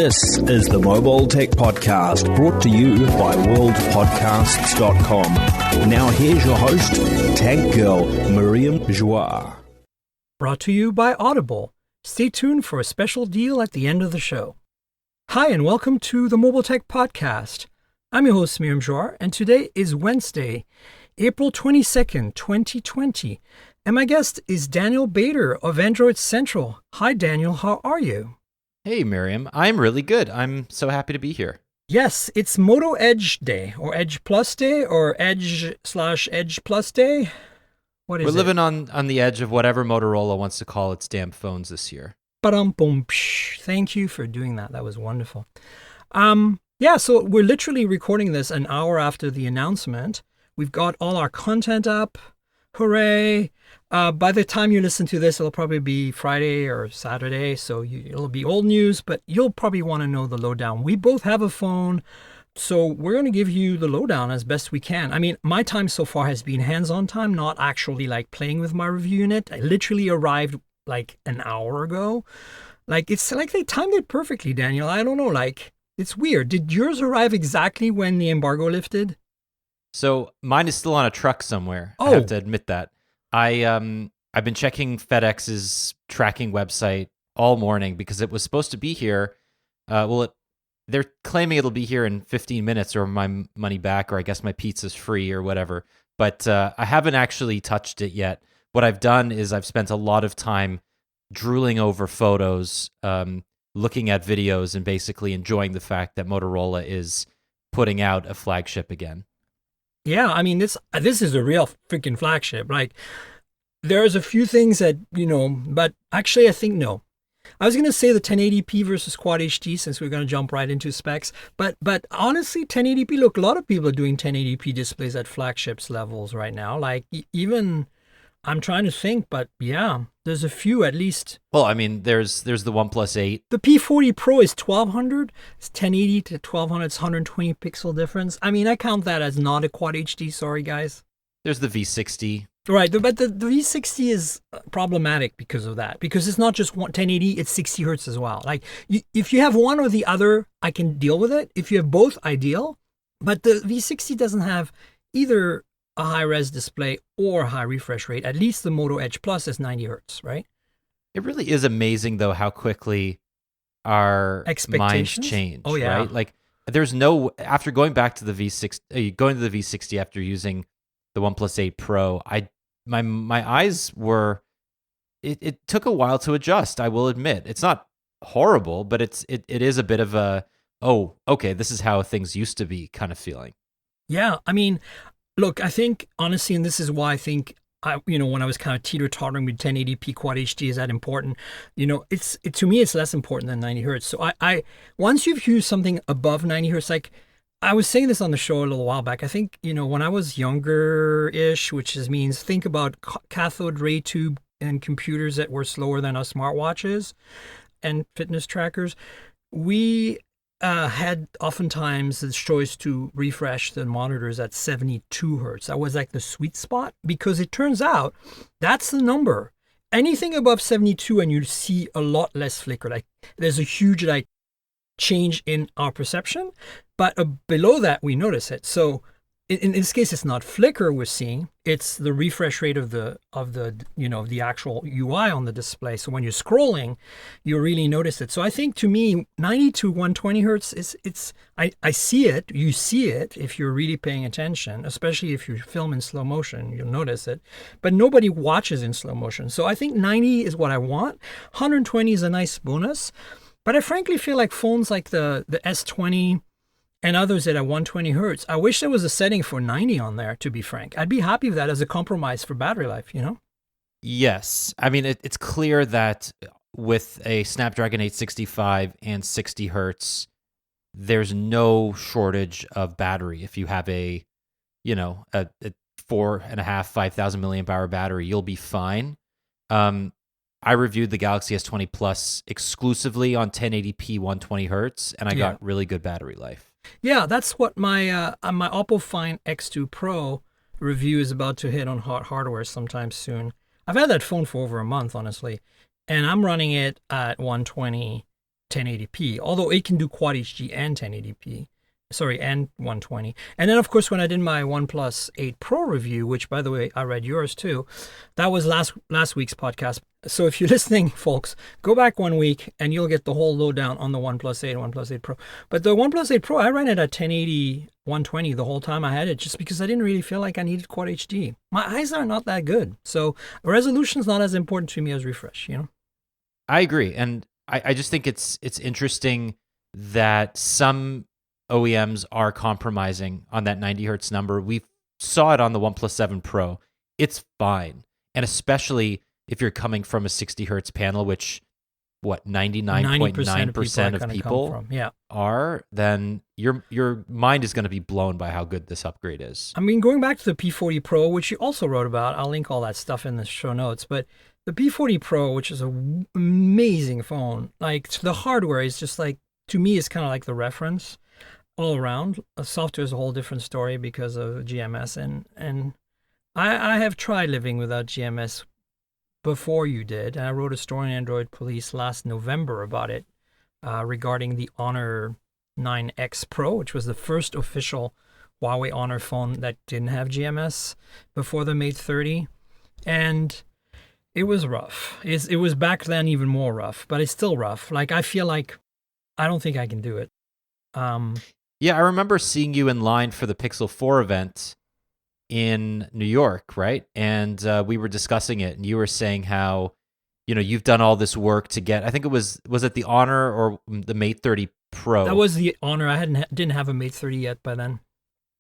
This is the Mobile Tech Podcast, brought to you by worldpodcasts.com. Now here's your host, Tech Girl, Miriam Joie. Brought to you by Audible. Stay tuned for a special deal at the end of the show. Hi, and welcome to the Mobile Tech Podcast. I'm your host, Miriam Joie, and today is Wednesday, April 22nd, 2020. And my guest is Daniel Bader of Android Central. Hi, Daniel. How are you? Hey, Miriam. I'm really good. I'm so happy to be here. Yes, it's Moto Edge Day, or Edge Plus Day, or Edge/Edge Plus Day. What is it? We're living on the edge of whatever Motorola wants to call its damn phones this year. Ba-dum-bum. Thank you for doing that. That was wonderful. Yeah, so we're literally recording this an hour after the announcement. We've got all our content up. Hooray. By the time you listen to this, it'll probably be Friday or Saturday, so it'll be old news, but you'll probably want to know the lowdown. We both have a phone, so we're going to give you the lowdown as best we can. I mean, my time so far has been hands-on time, not actually like playing with my review unit. I literally arrived like an hour ago. Like, it's like they timed it perfectly, Daniel. I don't know, like, it's weird. Did yours arrive exactly when the embargo lifted? So mine is still on a truck somewhere. Oh. I have to admit that. I've been checking FedEx's tracking website all morning because it was supposed to be here. They're claiming it'll be here in 15 minutes or my money back, or I guess my pizza's free or whatever. But I haven't actually touched it yet. What I've done is I've spent a lot of time drooling over photos, looking at videos, and basically enjoying the fact that Motorola is putting out a flagship again. Yeah, I mean, this is a real freaking flagship. Like, there's a few things that, but actually I think no. I was going to say the 1080p versus Quad HD since we're going to jump right into specs. But honestly, 1080p, look, a lot of people are doing 1080p displays at flagships levels right now. Like, even, I'm trying to think, but yeah, there's a few at least. Well, I mean, there's the OnePlus 8. The P40 Pro is 1200. It's 1080 to 1200. It's 120 pixel difference. I mean, I count that as not a Quad HD. Sorry, guys. There's the V60. Right, but the V60 is problematic because of that. Because it's not just 1080, it's 60 hertz as well. Like, if you have one or the other, I can deal with it. If you have both, ideal. But the V60 doesn't have either a high-res display or high refresh rate. At least the Moto Edge Plus is 90 hertz, right? It really is amazing, though, how quickly our minds change. Oh, yeah. Right? Like, there's no, after going back to the V60, going to the V60 after using the OnePlus 8 Pro, my eyes were, it took a while to adjust, I will admit. It's not horrible, but it is a bit of a, oh, okay, this is how things used to be kind of feeling. Yeah, I mean, look, I think, honestly, and this is why I think, when I was kind of teeter-tottering with 1080p Quad HD, is that important? To me, it's less important than 90 hertz. So I once you've used something above 90 hertz, like I was saying this on the show a little while back, I think, when I was younger-ish, which means think about cathode ray tube and computers that were slower than our smartwatches and fitness trackers, we had oftentimes the choice to refresh the monitors at 72 hertz. That was like the sweet spot, because it turns out that's the number. Anything above 72 and you see a lot less flicker. Like, there's a huge change in our perception, but below that we notice it. So in this case, it's not flicker we're seeing, it's the refresh rate of the the actual UI on the display. So when you're scrolling, you really notice it. So I think, to me, 90 to 120 hertz I see it. You see it if you're really paying attention, especially if you film in slow motion, you'll notice it. But nobody watches in slow motion. So I think 90 is what I want. 120 is a nice bonus. But I frankly feel like phones like the S20 and others that are 120 hertz, I wish there was a setting for 90 on there, to be frank. I'd be happy with that as a compromise for battery life, Yes. I mean, it's clear that with a Snapdragon 865 and 60 hertz, there's no shortage of battery. If you have a 4.5, 5,000 milliamp hour battery, you'll be fine. I reviewed the Galaxy S20 Plus exclusively on 1080p 120 hertz, and I got really good battery life. Yeah, that's what my Oppo Find X2 Pro review is about to hit on hardware sometime soon. I've had that phone for over a month, honestly, and I'm running it at 120 1080p, although it can do Quad HD and 1080p. Sorry, and 120. And then, of course, when I did my OnePlus 8 Pro review, which, by the way, I read yours too, that was last week's podcast. So if you're listening, folks, go back 1 week and you'll get the whole lowdown on the OnePlus 8 and OnePlus 8 Pro. But the OnePlus 8 Pro, I ran it at 1080, 120 the whole time I had it, just because I didn't really feel like I needed Quad HD. My eyes are not that good. So resolution's not as important to me as refresh, you know? I agree. And I just think it's interesting that some OEMs are compromising on that 90 hertz number. We saw it on the OnePlus 7 Pro. It's fine. And especially if you're coming from a 60 hertz panel, which 99.9% of people are, then your mind is going to be blown by how good this upgrade is. I mean, going back to the P40 Pro, which you also wrote about, I'll link all that stuff in the show notes, but the P40 Pro, which is an amazing phone, like the hardware is just like, to me, it's kind of like the reference all around. Software is a whole different story because of GMS, and I have tried living without GMS before you did, and I wrote a story in Android Police last November about it, regarding the Honor 9X Pro, which was the first official Huawei Honor phone that didn't have GMS before the Mate 30, and it was rough. It was back then even more rough, but it's still rough. Like, I feel like I don't think I can do it. Yeah, I remember seeing you in line for the Pixel 4 event in New York, right? And we were discussing it, and you were saying how, you've done all this work to get, I think it was it the Honor or the Mate 30 Pro? That was the Honor. I didn't have a Mate 30 yet by then.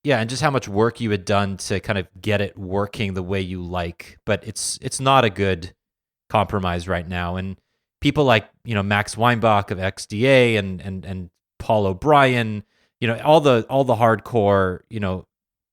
Yeah, and just how much work you had done to kind of get it working the way you like. But it's not a good compromise right now. And people like, Max Weinbach of XDA and Paul O'Brien, all the hardcore,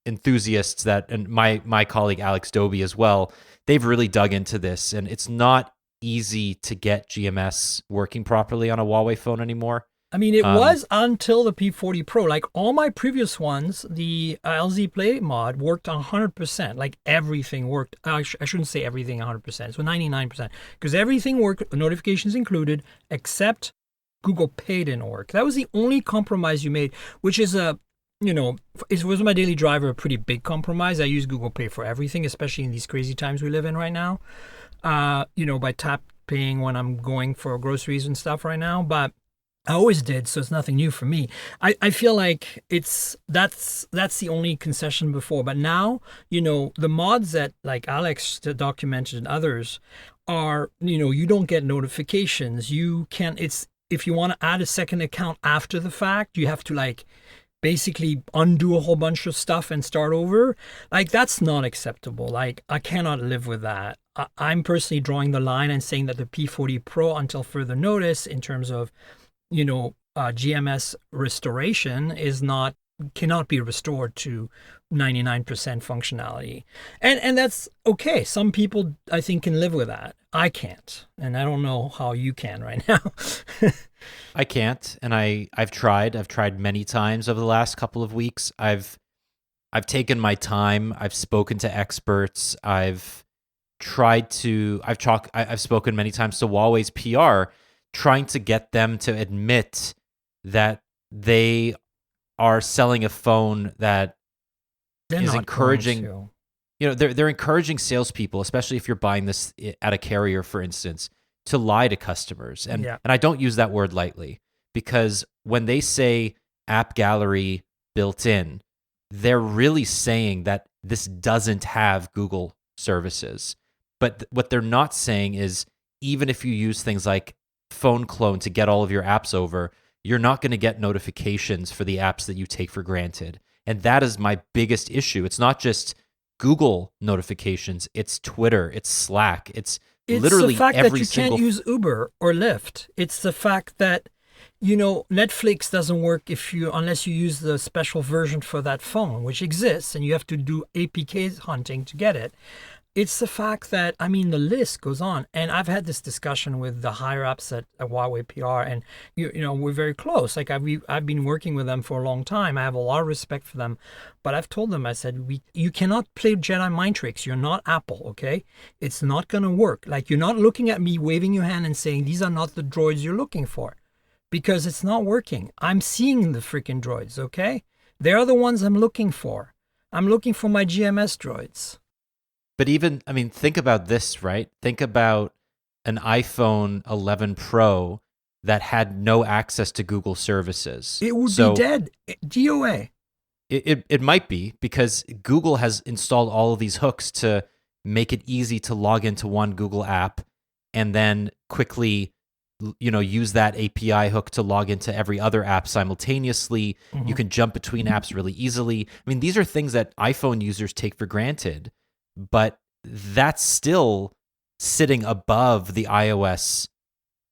enthusiasts and my colleague Alex Doby as well, they've really dug into this, and it's not easy to get GMS working properly on a Huawei phone anymore. I mean, it was until the P40 Pro. Like all my previous ones, the LZ Play mod worked 100%. Like everything worked. I shouldn't say everything 100%. So 99%. Because everything worked, notifications included, except Google Pay didn't work. That was the only compromise you made, which is it was my daily driver, a pretty big compromise. I use Google Pay for everything, especially in these crazy times we live in right now. By tap paying when I'm going for groceries and stuff right now. But I always did, so it's nothing new for me. I feel like that's the only concession before. But now, the mods that like Alex documented and others are, you don't get notifications. You can't, if you want to add a second account after the fact, you have to basically undo a whole bunch of stuff and start over. Like, that's not acceptable. Like, I cannot live with that. I'm personally drawing the line and saying that the P40 Pro, until further notice, in terms of GMS restoration cannot be restored to 99% functionality. And that's okay. Some people, I think, can live with that. I can't. And I don't know how you can right now. I can't. And I've tried many times over the last couple of weeks. I've taken my time. I've spoken to experts. I've spoken many times to Huawei's PR, trying to get them to admit that they are selling a phone that is encouraging. They're encouraging salespeople, especially if you're buying this at a carrier, for instance, to lie to customers. And I don't use that word lightly, because when they say app gallery built in, they're really saying that this doesn't have Google services. But what they're not saying is, even if you use things like phone clone to get all of your apps over, you're not going to get notifications for the apps that you take for granted. And that is my biggest issue. It's not just Google notifications, it's Twitter, it's Slack, it's literally the fact every that you can't use Uber or Lyft. It's the fact that Netflix doesn't work unless you use the special version for that phone, which exists, and you have to do APK hunting to get it. It's the fact that, the list goes on. And I've had this discussion with the higher ups at Huawei PR, and we're very close. Like I've been working with them for a long time. I have a lot of respect for them, but I've told them, I said, you cannot play Jedi mind tricks. You're not Apple, okay? It's not going to work. Like, you're not looking at me, waving your hand and saying, these are not the droids you're looking for. because it's not working. I'm seeing the freaking droids, okay? They're the ones I'm looking for. I'm looking for my GMS droids. But even, I mean, think about this, right? Think about an iPhone 11 Pro that had no access to Google services. It would be dead. DOA. It might be, because Google has installed all of these hooks to make it easy to log into one Google app and then quickly, use that API hook to log into every other app simultaneously. Mm-hmm. You can jump between apps really easily. I mean, these are things that iPhone users take for granted, but that's still sitting above the iOS,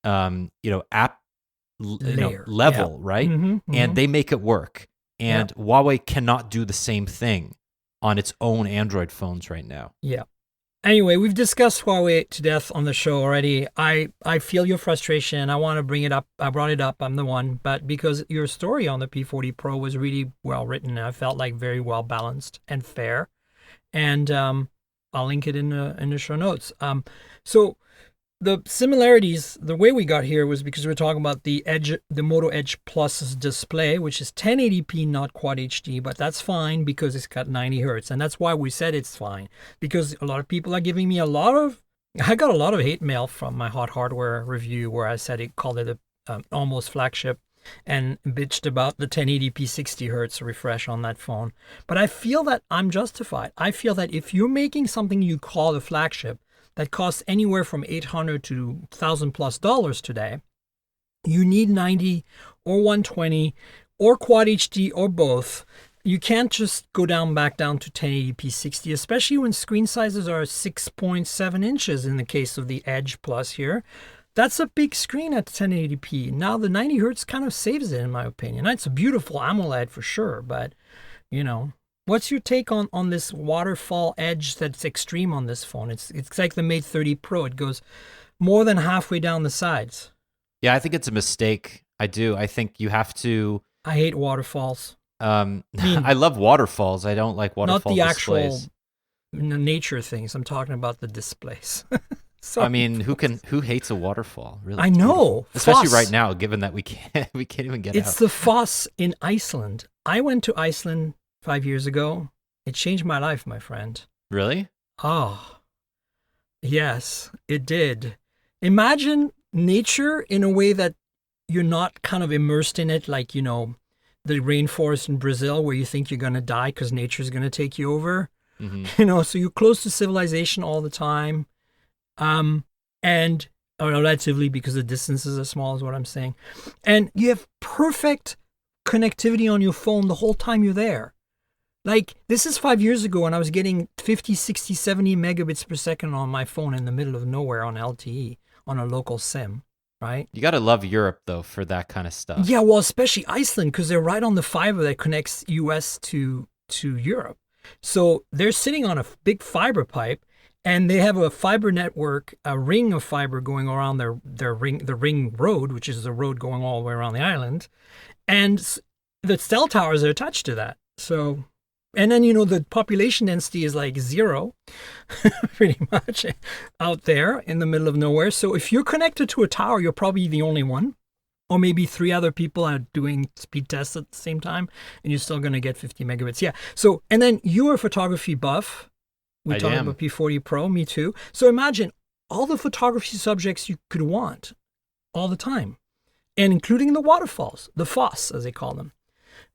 app, level, right? Mm-hmm, mm-hmm. And they make it work. And Huawei cannot do the same thing on its own Android phones right now. Yeah. Anyway, we've discussed Huawei to death on the show already. I feel your frustration. I want to bring it up. I brought it up. I'm the one. But because your story on the P40 Pro was really well written, and I felt like very well balanced and fair. And I'll link it in the show notes. So the similarities, the way we got here was because we're talking about the Moto Edge Plus's display, which is 1080p, not Quad HD, but that's fine because it's got 90 hertz. And that's why we said it's fine, because a lot of people are giving me I got a lot of hate mail from my Hot Hardware review where I said called it a almost flagship and bitched about the 1080p 60 hertz refresh on that phone. But I feel that I'm justified. I feel that if you're making something you call a flagship, that costs anywhere from $800 to $1,000+ today, you need 90 or 120 or Quad HD or both. You can't just go back down to 1080p 60, especially when screen sizes are 6.7 inches in the case of the Edge Plus here. That's a big screen at 1080p. Now the 90 hertz kind of saves it, in my opinion. It's a beautiful AMOLED for sure, but what's your take on this waterfall edge that's extreme on this phone? It's like the Mate 30 Pro. It goes more than halfway down the sides. Yeah, I think it's a mistake. I do. I think you have to... I hate waterfalls. I love waterfalls. I don't like waterfall displays. Not the actual nature things. I'm talking about the displays. I mean, who hates a waterfall? Really, I know, especially right now, given that we can't even get out. It's the Foss in Iceland. I went to Iceland 5 years ago. It changed my life, my friend. Really? Oh, yes, it did. Imagine nature in a way that you're not kind of immersed in it, like, the rainforest in Brazil where you think you're going to die because nature's going to take you over. Mm-hmm. So you're close to civilization all the time. And relatively, because the distances are small is what I'm saying. And you have perfect connectivity on your phone the whole time you're there. Like, this is 5 years ago, and I was getting 50, 60, 70 megabits per second on my phone in the middle of nowhere on LTE on a local SIM, right? You got to love Europe, though, for that kind of stuff. Yeah, well, especially Iceland, because they're right on the fiber that connects US to Europe. So they're sitting on a big fiber pipe, and they have a fiber network, a ring of fiber going around the ring road, which is the road going all the way around the island. And the cell towers are attached to that. So... And then, the population density is like 0, pretty much, out there in the middle of nowhere. So if you're connected to a tower, you're probably the only one. Or maybe 3 other people are doing speed tests at the same time, and you're still going to get 50 megabits. Yeah. So, and then you're a photography buff. We talked about P40 Pro, me too. So imagine all the photography subjects you could want all the time, and including the waterfalls, the Foss, as they call them.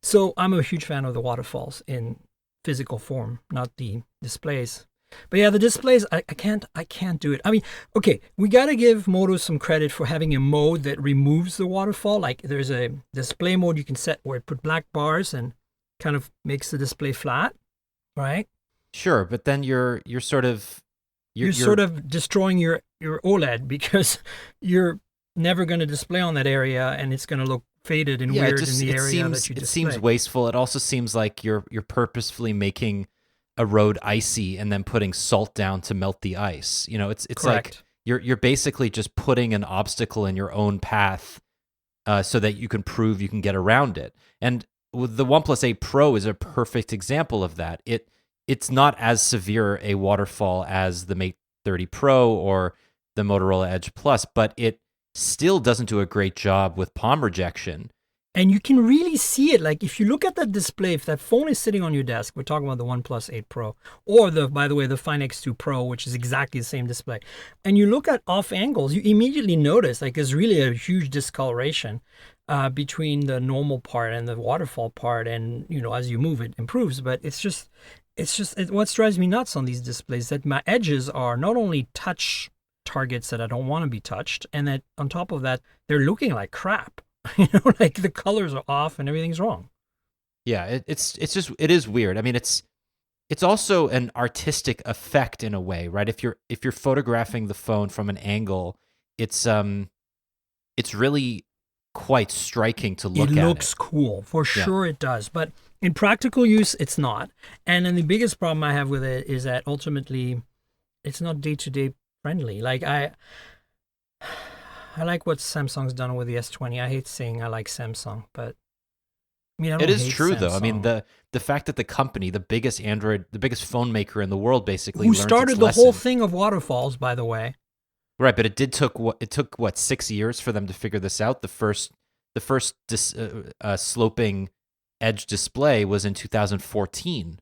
So I'm a huge fan of the waterfalls in physical form, not the displays. But yeah, the displays, I can't do it. I mean, okay, we got to give Moto some credit for having a mode that removes the waterfall. Like, there's a display mode you can set where it put black bars and kind of makes the display flat, right? Sure, but then you're sort of destroying your OLED, because you're never going to display on that area, and it's going to look faded and weird in the area that you display. It seems wasteful. It also seems like you're purposefully making a road icy and then putting salt down to melt the ice. It's Correct. Like you're basically just putting an obstacle in your own path so that you can prove you can get around it. And with the OnePlus 8 Pro is a perfect example of that. It's not as severe a waterfall as the Mate 30 Pro or the Motorola Edge Plus, but it still doesn't do a great job with palm rejection. And you can really see it. Like if you look at that display, if that phone is sitting on your desk, we're talking about the OnePlus 8 Pro, or by the way, the Find X2 Pro, which is exactly the same display. And you look at off angles, you immediately notice like there's really a huge discoloration between the normal part and the waterfall part. And as you move, it improves. But what drives me nuts on these displays that my edges are not only touch targets that I don't want to be touched, and that on top of that, they're looking like crap. Like the colors are off and everything's wrong. Yeah, it is weird. I mean, it's also an artistic effect in a way, right? If you're photographing the phone from an angle, it's really quite striking to look at. It looks cool, for sure. It does, but in practical use, it's not. And then the biggest problem I have with it is that ultimately, it's not day-to-day friendly. Like I like what Samsung's done with the S20. I hate saying I like Samsung, but I mean, I don't it is hate true Samsung. though. I mean, the fact that the company, the biggest phone maker in the world, basically who started the whole thing of waterfalls, by the way. Right, but it took 6 years for them to figure this out. The first sloping edge display was in 2014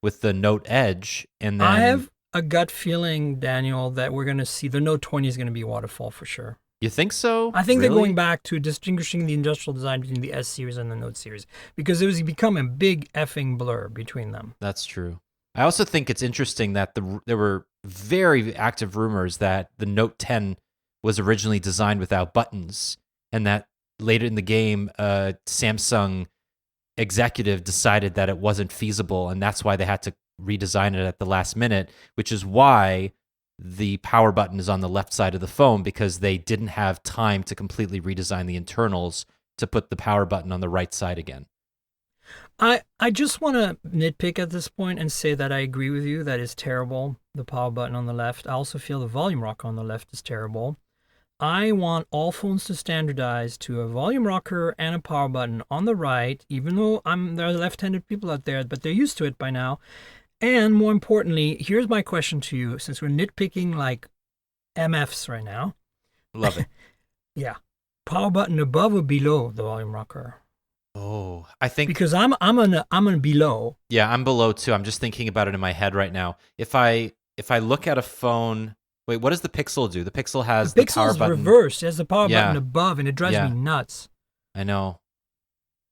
with the Note Edge, and then I have a gut feeling, Daniel, that we're going to see the Note 20 is going to be waterfall for sure. You think so? I think Really? They're going back to distinguishing the industrial design between the S series and the Note series because it was become a big effing blur between them. That's true. I also think it's interesting that there were very active rumors that the Note 10 was originally designed without buttons, and that later in the game, Samsung executive decided that it wasn't feasible, and that's why they had to redesign it at the last minute, which is why the power button is on the left side of the phone, because they didn't have time to completely redesign the internals to put the power button on the right side again. I just want to nitpick at this point and say that I agree with you. That is terrible, the power button on the left. I also feel the volume rocker on the left is terrible. I want all phones to standardize to a volume rocker and a power button on the right, even though there are left-handed people out there, but they're used to it by now. And more importantly, here's my question to you, since we're nitpicking like MFs right now. Love it. Yeah. Power button above or below the volume rocker? Oh, I think because I'm on below. Yeah, I'm below too. I'm just thinking about it in my head right now. If I look at a phone, wait, what does the Pixel do? The Pixel has the power button reversed. It has the power button above, and it drives me nuts. I know.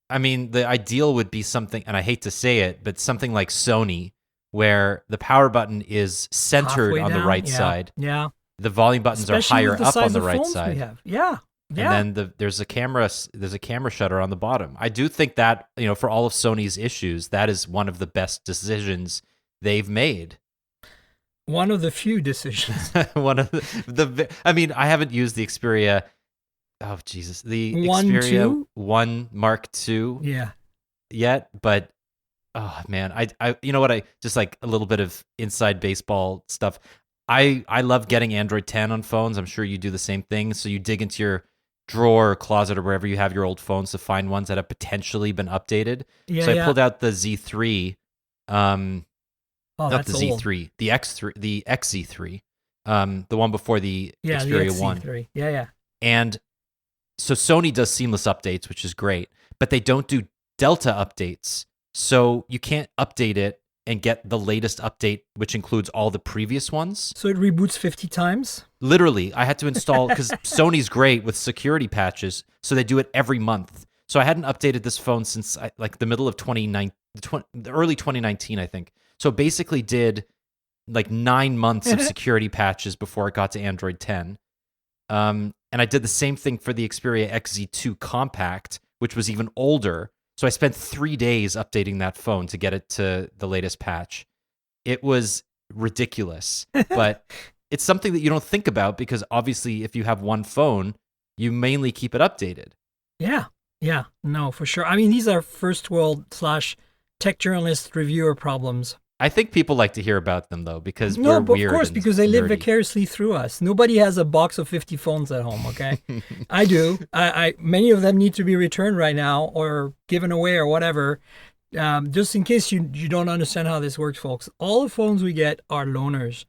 I mean, the ideal would be something, and I hate to say it, but something like Sony, where the power button is centered halfway on down. the right side. Yeah. The volume buttons Especially are higher up on the right phones side. We have. Yeah. And then there's a camera shutter on the bottom. I do think that, for all of Sony's issues, that is one of the best decisions they've made. One of the few decisions. One of I mean, I haven't used the Xperia. Oh Jesus, the Xperia 1 Mark II. Yeah. Yet, but oh man, I you know what, I just like a little bit of inside baseball stuff. I love getting Android 10 on phones. I'm sure you do the same thing. So you dig into your drawer or closet or wherever you have your old phones to find ones that have potentially been updated. So I pulled out the Z3, not the Z3, old. The X3, the XZ3, the one before the Xperia the XZ3. 1. Yeah. And so Sony does seamless updates, which is great, but they don't do Delta updates. So you can't update it and get the latest update, which includes all the previous ones. So it reboots 50 times? Literally, I had to install, because Sony's great with security patches, so they do it every month. So I hadn't updated this phone since like the middle of early 2019, I think. So basically did like 9 months of security patches before it got to Android 10. And I did the same thing for the Xperia XZ2 Compact, which was even older. So I spent 3 days updating that phone to get it to the latest patch. It was ridiculous, but it's something that you don't think about because obviously if you have one phone, you mainly keep it updated. Yeah. No, for sure. I mean, these are first world / tech journalist reviewer problems. I think people like to hear about them though, because we're weird. Of course, because they live vicariously through us. Nobody has a box of 50 phones at home, okay? I do. Many of them need to be returned right now or given away or whatever. Just in case you don't understand how this works, folks. All the phones we get are loaners.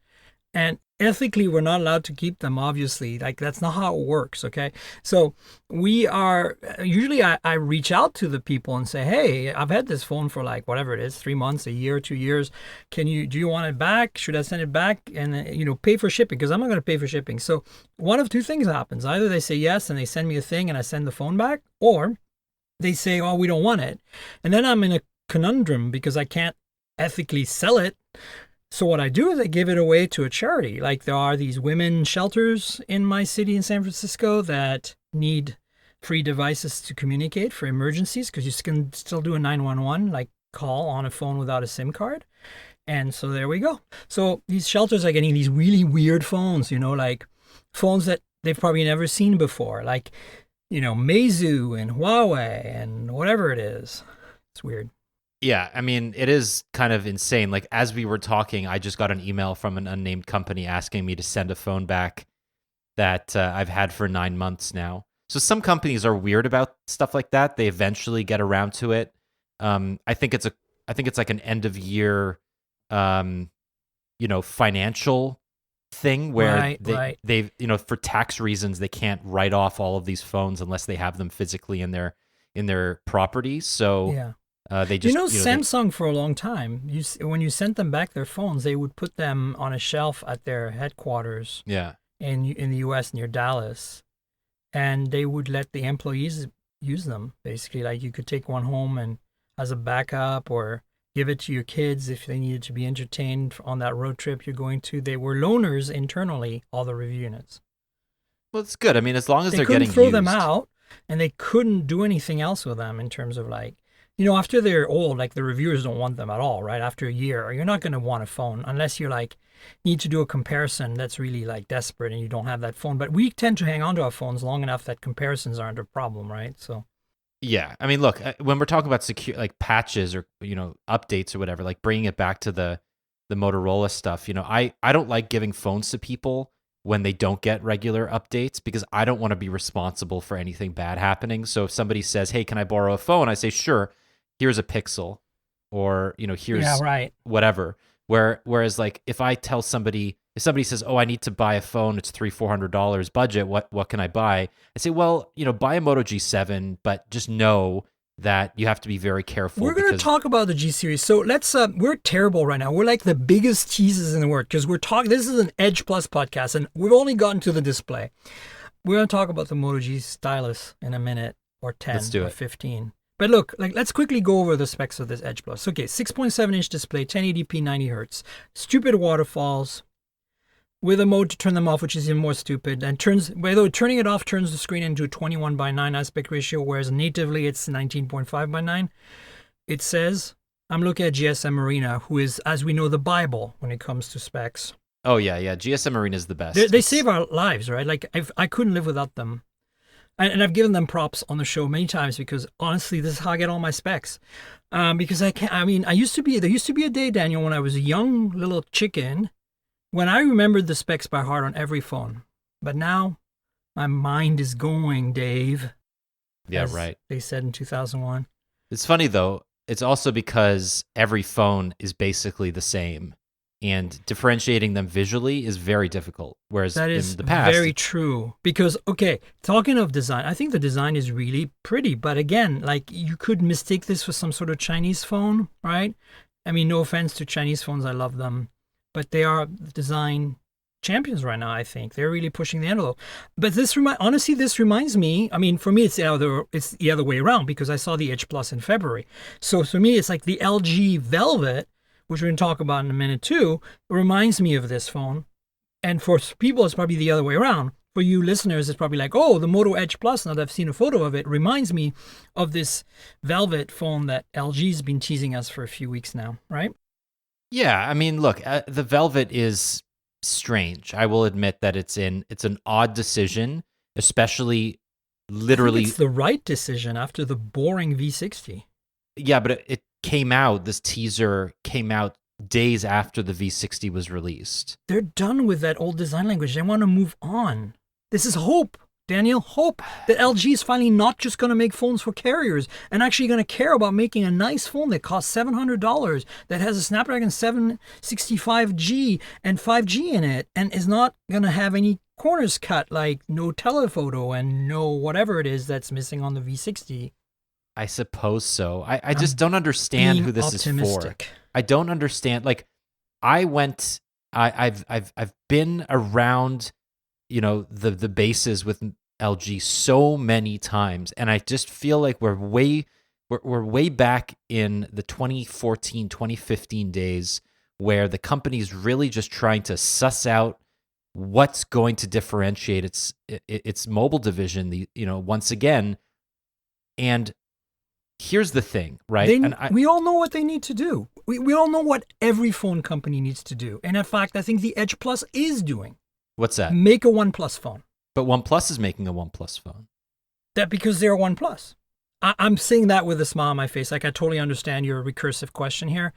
And ethically we're not allowed to keep them, obviously. Like, that's not how it works, okay? So we are usually I reach out to the people and say, hey, I've had this phone for like whatever it is, 3 months, a year, 2 years. Do you want it back? Should I send it back? And pay for shipping, because I'm not going to pay for shipping. So one of two things happens. Either they say yes and they send me a thing and I send the phone back, or they say, oh, we don't want it. And then I'm in a conundrum because I can't ethically sell it. So what I do is I give it away to a charity. Like, there are these women shelters in my city in San Francisco that need free devices to communicate for emergencies, because you can still do a 911 like call on a phone without a SIM card. And so there we go. So these shelters are getting these really weird phones, like phones that they've probably never seen before, like Meizu and Huawei and whatever it is. It's weird. Yeah, I mean, it is kind of insane. Like, as we were talking, I just got an email from an unnamed company asking me to send a phone back that I've had for 9 months now. So some companies are weird about stuff like that. They eventually get around to it. I think it's like an end of year, financial thing where they've for tax reasons they can't write off all of these phones unless they have them physically in their property. So yeah. They just, Samsung for a long time, when you sent them back their phones, they would put them on a shelf at their headquarters. Yeah. In the U.S. near Dallas, and they would let the employees use them. Basically, like, you could take one home and as a backup, or give it to your kids if they needed to be entertained on that road trip you're going to. They were loaners internally, all the review units. Well, it's good. I mean, as long as they're getting used. They couldn't throw them out, and they couldn't do anything else with them in terms of, like, after they're old, like, the reviewers don't want them at all, right? After a year, you're not going to want a phone unless you're like, need to do a comparison that's really like desperate and you don't have that phone. But we tend to hang on to our phones long enough that comparisons aren't a problem, right? So, yeah, I mean, look, when we're talking about secure, like, patches or updates or whatever, like, bringing it back to the Motorola stuff, I don't like giving phones to people when they don't get regular updates, because I don't want to be responsible for anything bad happening. So if somebody says, hey, can I borrow a phone? I say, sure. Here's a Pixel, or here's whatever. Whereas, like, if somebody says, oh, I need to buy a phone, it's $300-400 budget, what can I buy? I say, well, buy a Moto G7, but just know that you have to be very careful. We're going to talk about the G series. So let's we're terrible right now. We're like the biggest teasers in the world, because this is an Edge Plus podcast, and we've only gotten to the display. We're going to talk about the Moto G Stylus in a minute or 10 or 15. But look, let's quickly go over the specs of this Edge Plus. Okay, 6.7-inch display, 1080p, 90 hertz. Stupid waterfalls with a mode to turn them off, which is even more stupid. And turning it off turns the screen into a 21:9 aspect ratio, whereas natively it's 19.5:9. It says, I'm looking at GSM Arena, who is, as we know, the Bible when it comes to specs. Oh, yeah. GSM Arena is the best. They save our lives, right? Like, I couldn't live without them. And I've given them props on the show many times, because honestly, this is how I get all my specs. Because there used to be a day, Daniel, when I was a young little chicken, when I remembered the specs by heart on every phone. But now my mind is going, Dave. Yeah, right. They said in 2001. It's funny, though. It's also because every phone is basically the same, and differentiating them visually is very difficult. Whereas that is in the past, very true. Because, okay, talking of design, I think the design is really pretty. But again, like, you could mistake this for some sort of Chinese phone, right? I mean, no offense to Chinese phones, I love them, but they are design champions right now. I think they're really pushing the envelope. But this reminds me. I mean, for me, it's the other way around, because I saw the Edge Plus in February. So for me, it's like the LG Velvet, which we're going to talk about in a minute too, reminds me of this phone. And for people, it's probably the other way around. For you listeners, it's probably like, oh, the Moto Edge Plus, now that I've seen a photo of it, reminds me of this Velvet phone that LG's been teasing us for a few weeks now, right? Yeah, I mean, look, the Velvet is strange. I will admit that it's an odd decision, especially literally. I think it's the right decision after the boring V60. Yeah, but this teaser came out days after the V60 was released. They're done with that old design language. They want to move on. This is hope. Daniel, hope that LG is finally not just going to make phones for carriers and actually going to care about making a nice phone that costs $700 that has a Snapdragon 765G and 5G in it and is not going to have any corners cut, like no telephoto and no whatever it is that's missing on the V60. I suppose so. I just don't understand who this is for. I don't understand. Like, I've been around, the bases with LG so many times, and I just feel like we're way back in the 2014, 2015 days where the company's really just trying to suss out what's going to differentiate its mobile division, once again. And here's the thing, right? We all know what they need to do. We all know what every phone company needs to do. And in fact, I think the Edge Plus is doing. What's that? Make a OnePlus phone. But OnePlus is making a OnePlus phone. That because they're OnePlus. I'm saying that with a smile on my face. Like, I totally understand your recursive question here.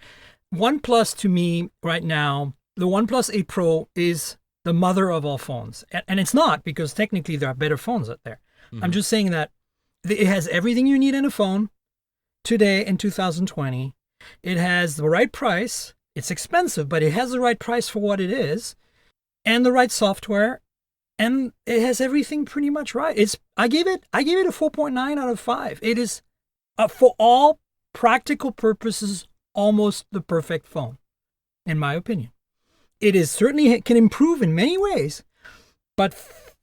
OnePlus, to me, right now, the OnePlus 8 Pro is the mother of all phones. And it's not, because technically there are better phones out there. Mm-hmm. I'm just saying that it has everything you need in a phone today in 2020. It has the right price. It's expensive, but it has the right price for what it is, and the right software, and it has everything pretty much right. I gave it a 4.9 out of 5. It is, for all practical purposes, almost the perfect phone, in my opinion. It is certainly can improve in many ways, but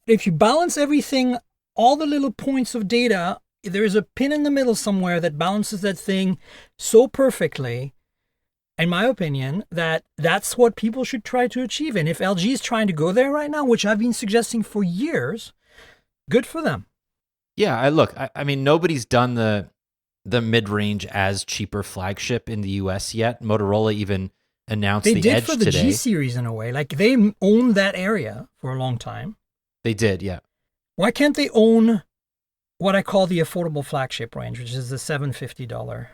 if you balance everything, all the little points of data, there is a pin in the middle somewhere that balances that thing so perfectly, in my opinion, that's what people should try to achieve. And if LG is trying to go there right now, which I've been suggesting for years, good for them. Yeah, I mean, nobody's done the mid-range as cheaper flagship in the US yet. Motorola even announced the Edge today. They did for the G series in a way. Like, they owned that area for a long time. They did, yeah. Why can't they own what I call the affordable flagship range, which is the $750?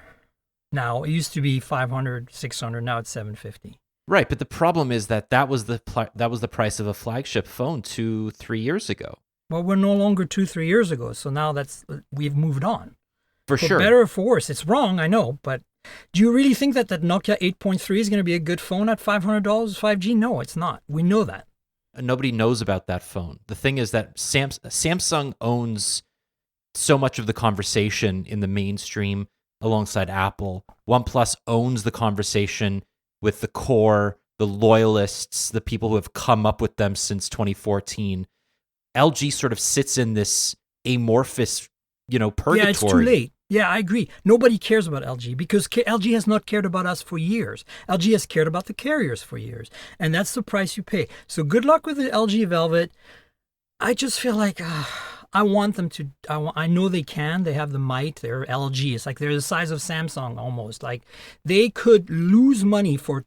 Now, it used to be $500, $600. Now it's $750. Right, but the problem is that was the price of a flagship phone 2-3 years ago. Well, we're no longer 2-3 years ago, so now we've moved on. For sure. Better or for worse, it's wrong, I know, but do you really think that Nokia 8.3 is going to be a good phone at $500 5G? No, it's not. We know that. Nobody knows about that phone. The thing is that Samsung owns so much of the conversation in the mainstream alongside Apple. OnePlus owns the conversation with the core, the loyalists, the people who have come up with them since 2014. LG sort of sits in this amorphous, purgatory. Yeah, it's too late. Yeah, I agree. Nobody cares about LG because LG has not cared about us for years. LG has cared about the carriers for years. And that's the price you pay. So good luck with the LG Velvet. I just feel like I want them to. I know they can. They have the might. They're LG. It's like they're the size of Samsung almost. Like, they could lose money for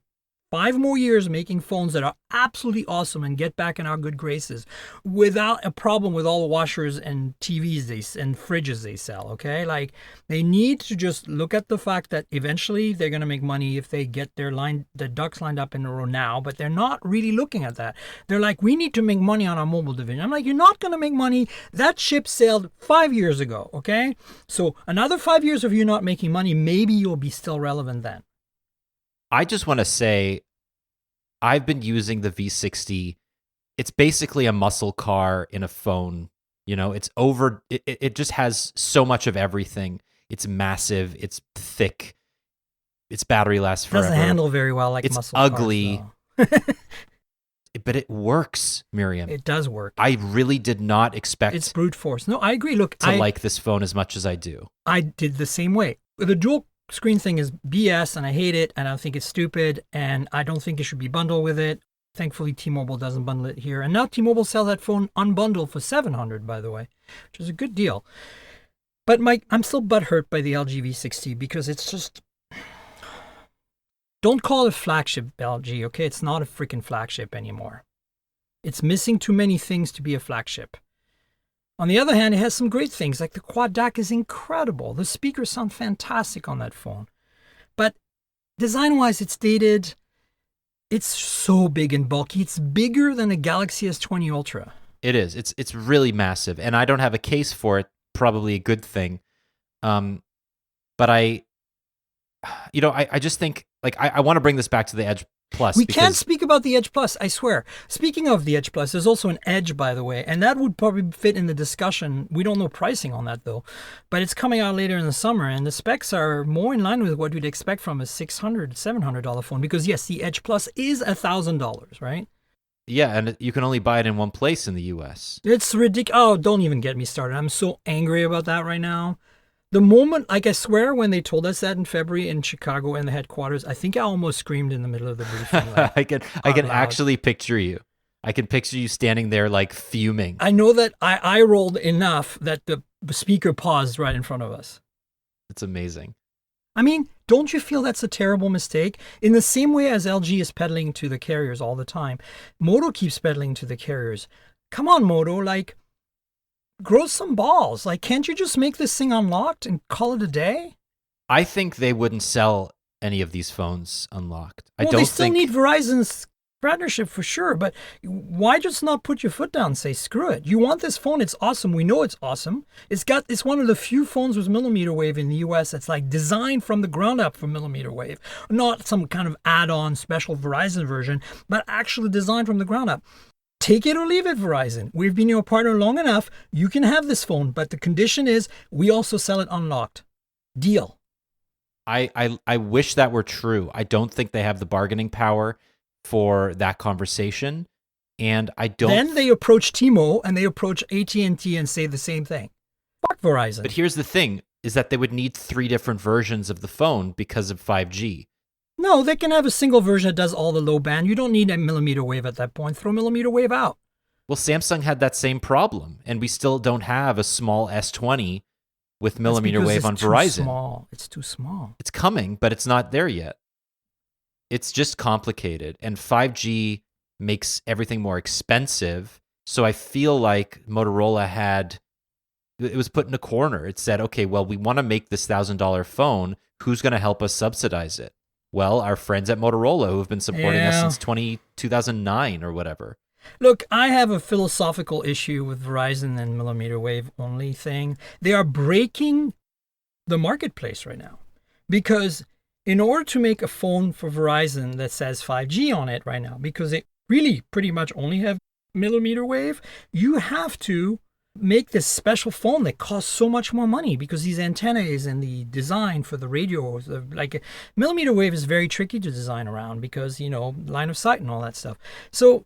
5 more years making phones that are absolutely awesome and get back in our good graces without a problem with all the washers and TVs and fridges they sell, okay? Like, they need to just look at the fact that eventually they're going to make money if they get their ducks lined up in a row now, but they're not really looking at that. They're like, we need to make money on our mobile division. I'm like, you're not going to make money. That ship sailed 5 years ago, okay? So another 5 years of you not making money, maybe you'll be still relevant then. I just want to say, I've been using the V60. It's basically a muscle car in a phone. It just has so much of everything. It's massive. It's thick. Its battery lasts forever. It doesn't handle very well like it's muscle ugly. Cars, but it works, Miriam. It does work. I really did not expect it's brute force. No, I agree. Look, I like this phone as much as I do. I did the same way. The dual screen thing is BS, and I hate it, and I think it's stupid, and I don't think it should be bundled with it. Thankfully, T-Mobile doesn't bundle it here. And now T-Mobile sells that phone unbundled for $700, by the way, which is a good deal. But Mike, I'm still butthurt by the LG V60 because it's just... Don't call it flagship LG, okay? It's not a freaking flagship anymore. It's missing too many things to be a flagship. On the other hand, it has some great things, like the quad DAC is incredible. The speakers sound fantastic on that phone. But design-wise, it's dated. It's so big and bulky. It's bigger than a Galaxy S20 Ultra. It is. It's really massive, and I don't have a case for it. Probably a good thing. But I just think like I want to bring this back to the Edge Plus. We can't speak about the Edge Plus, I swear. Speaking of the Edge Plus, there's also an Edge, by the way, and that would probably fit in the discussion. We don't know pricing on that, though, but it's coming out later in the summer, and the specs are more in line with what we'd expect from a $600, $700 phone, because, yes, the Edge Plus is $1,000, right? Yeah, and you can only buy it in one place in the U.S. It's ridiculous. Oh, don't even get me started. I'm so angry about that right now. The moment, like I swear, when they told us that in February in Chicago in the headquarters, I think I almost screamed in the middle of the briefing. Like, I can actually picture you. I can picture you standing there like fuming. I know that I rolled enough that the speaker paused right in front of us. It's amazing. I mean, don't you feel that's a terrible mistake? In the same way as LG is peddling to the carriers all the time, Moto keeps peddling to the carriers. Come on, Moto, like, grow some balls. Like, can't you just make this thing unlocked and call it a day? I think they wouldn't sell any of these phones unlocked. They still need Verizon's partnership for sure, but why just not put your foot down and say, screw it? You want this phone, it's awesome. We know it's awesome. It's one of the few phones with millimeter wave in the US that's like designed from the ground up for millimeter wave. Not some kind of add-on special Verizon version, but actually designed from the ground up. Take it or leave it, Verizon. We've been your partner long enough. You can have this phone, but the condition is we also sell it unlocked. Deal. I wish that were true. I don't think they have the bargaining power for that conversation, and I don't. Then they approach T-Mo and they approach AT&T and say the same thing. Fuck Verizon. But here's the thing: is that they would need 3 different versions of the phone because of 5G. No, they can have a single version that does all the low band. You don't need a millimeter wave at that point. Throw millimeter wave out. Well, Samsung had that same problem, and we still don't have a small S20 with millimeter wave on Verizon. It's too small. It's coming, but it's not there yet. It's just complicated, and 5G makes everything more expensive. So I feel like Motorola it was put in a corner. It said, okay, well, we want to make this $1,000 phone. Who's going to help us subsidize it? Well, our friends at Motorola, who have been supporting us since 2009 or whatever. Look, I have a philosophical issue with Verizon and millimeter wave only thing. They are breaking the marketplace right now, because in order to make a phone for Verizon that says 5G on it right now, because they really pretty much only have millimeter wave, you have to make this special phone that costs so much more money, because these antennas and the design for the radio, like millimeter wave is very tricky to design around because, line of sight and all that stuff. So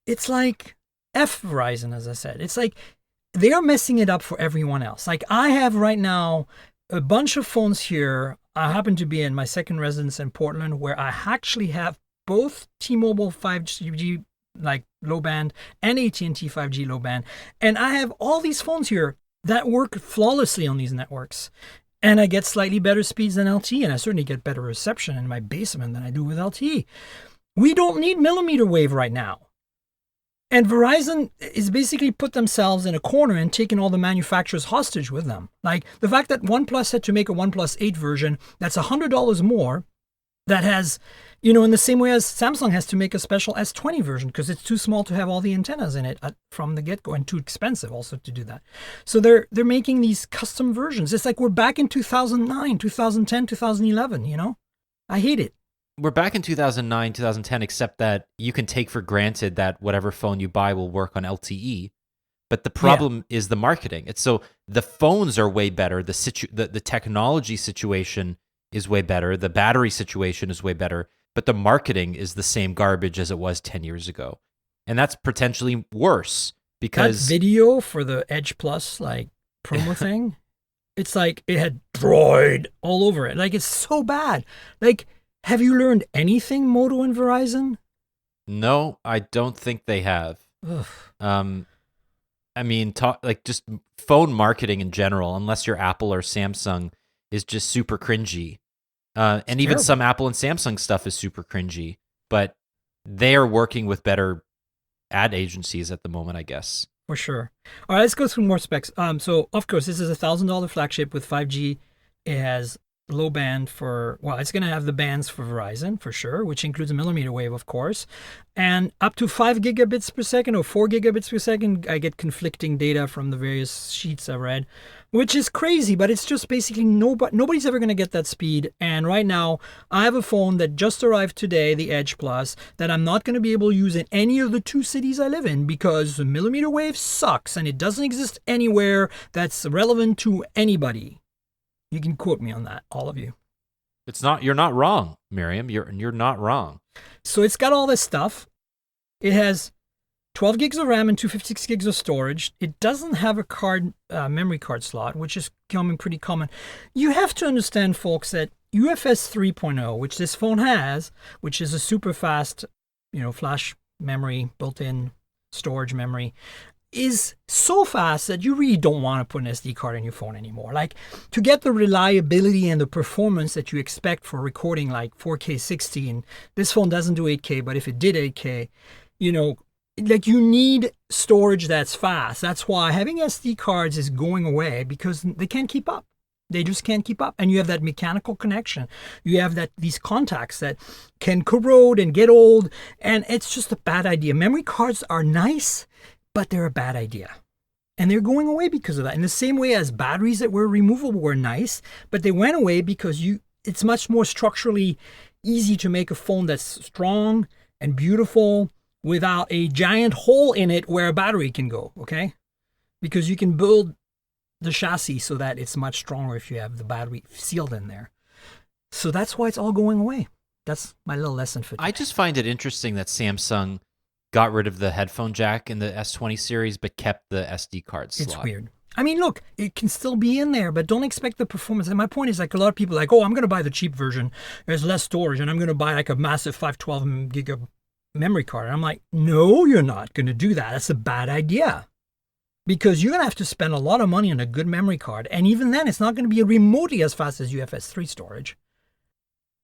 it's like F Verizon, as I said. It's like they are messing it up for everyone else. Like I have right now a bunch of phones here. I happen to be in my second residence in Portland, where I actually have both T-Mobile 5G like low band and AT&T 5G low band, and I have all these phones here that work flawlessly on these networks, and I get slightly better speeds than LTE, and I certainly get better reception in my basement than I do with LTE. We don't need millimeter wave right now. And Verizon is basically put themselves in a corner and taken all the manufacturers hostage with them. Like the fact that OnePlus had to make a OnePlus 8 version that's $100 more, that has, in the same way as Samsung has to make a special S20 version because it's too small to have all the antennas in it from the get-go, and too expensive also to do that. So they're making these custom versions. It's like we're back in 2009, 2010, 2011, I hate it. We're back in 2009, 2010, except that you can take for granted that whatever phone you buy will work on LTE. But the problem is the marketing. So the phones are way better. The technology situation is way better. The battery situation is way better. But the marketing is the same garbage as it was 10 years ago. And that's potentially worse because... That video for the Edge Plus, promo thing, it's like it had Droid all over it. Like, it's so bad. Like... Have you learned anything, Moto and Verizon? No, I don't think they have. Ugh. I mean, just phone marketing in general, unless you're Apple or Samsung, is just super cringy. And even some Apple and Samsung stuff is super cringy. But they are working with better ad agencies at the moment, I guess. For sure. All right, let's go through more specs. So, of course, this is a $1,000 flagship with 5G. It has low band for, well, it's going to have the bands for Verizon for sure, which includes a millimeter wave, of course, and up to 5 gigabits per second or 4 gigabits per second. I get conflicting data from the various sheets I've read, which is crazy, but it's just basically nobody's ever going to get that speed. And right now, I have a phone that just arrived today, the Edge Plus, that I'm not going to be able to use in any of the 2 cities I live in because the millimeter wave sucks and it doesn't exist anywhere that's relevant to anybody. You can quote me on that, all of you. You're not wrong, Miriam. You're not wrong. So it's got all this stuff. It has 12 gigs of RAM and 256 gigs of storage. It doesn't have a memory card slot, which is becoming pretty common. You have to understand, folks, that UFS 3.0, which this phone has, which is a super fast, flash memory, built-in storage memory, is so fast that you really don't want to put an SD card in your phone anymore. Like, to get the reliability and the performance that you expect for recording like 4K 60, and this phone doesn't do 8K, but if it did 8K, like, you need storage that's fast. That's why having SD cards is going away, because they can't keep up. They just can't keep up. And you have that mechanical connection. You have these contacts that can corrode and get old, and it's just a bad idea. Memory cards are nice, but they're a bad idea. And they're going away because of that. In the same way as batteries that were removable were nice, but they went away because it's much more structurally easy to make a phone that's strong and beautiful without a giant hole in it where a battery can go, okay? Because you can build the chassis so that it's much stronger if you have the battery sealed in there. So that's why it's all going away. That's my little lesson for today. I just find it interesting that Samsung got rid of the headphone jack in the S20 series, but kept the SD card slot. It's weird. I mean, look, it can still be in there, but don't expect the performance. And my point is, like, a lot of people are like, oh, I'm going to buy the cheap version. There's less storage, and I'm going to buy like a massive 512 gig of memory card. And I'm like, no, you're not going to do that. That's a bad idea. Because you're going to have to spend a lot of money on a good memory card. And even then, it's not going to be remotely as fast as UFS 3 storage.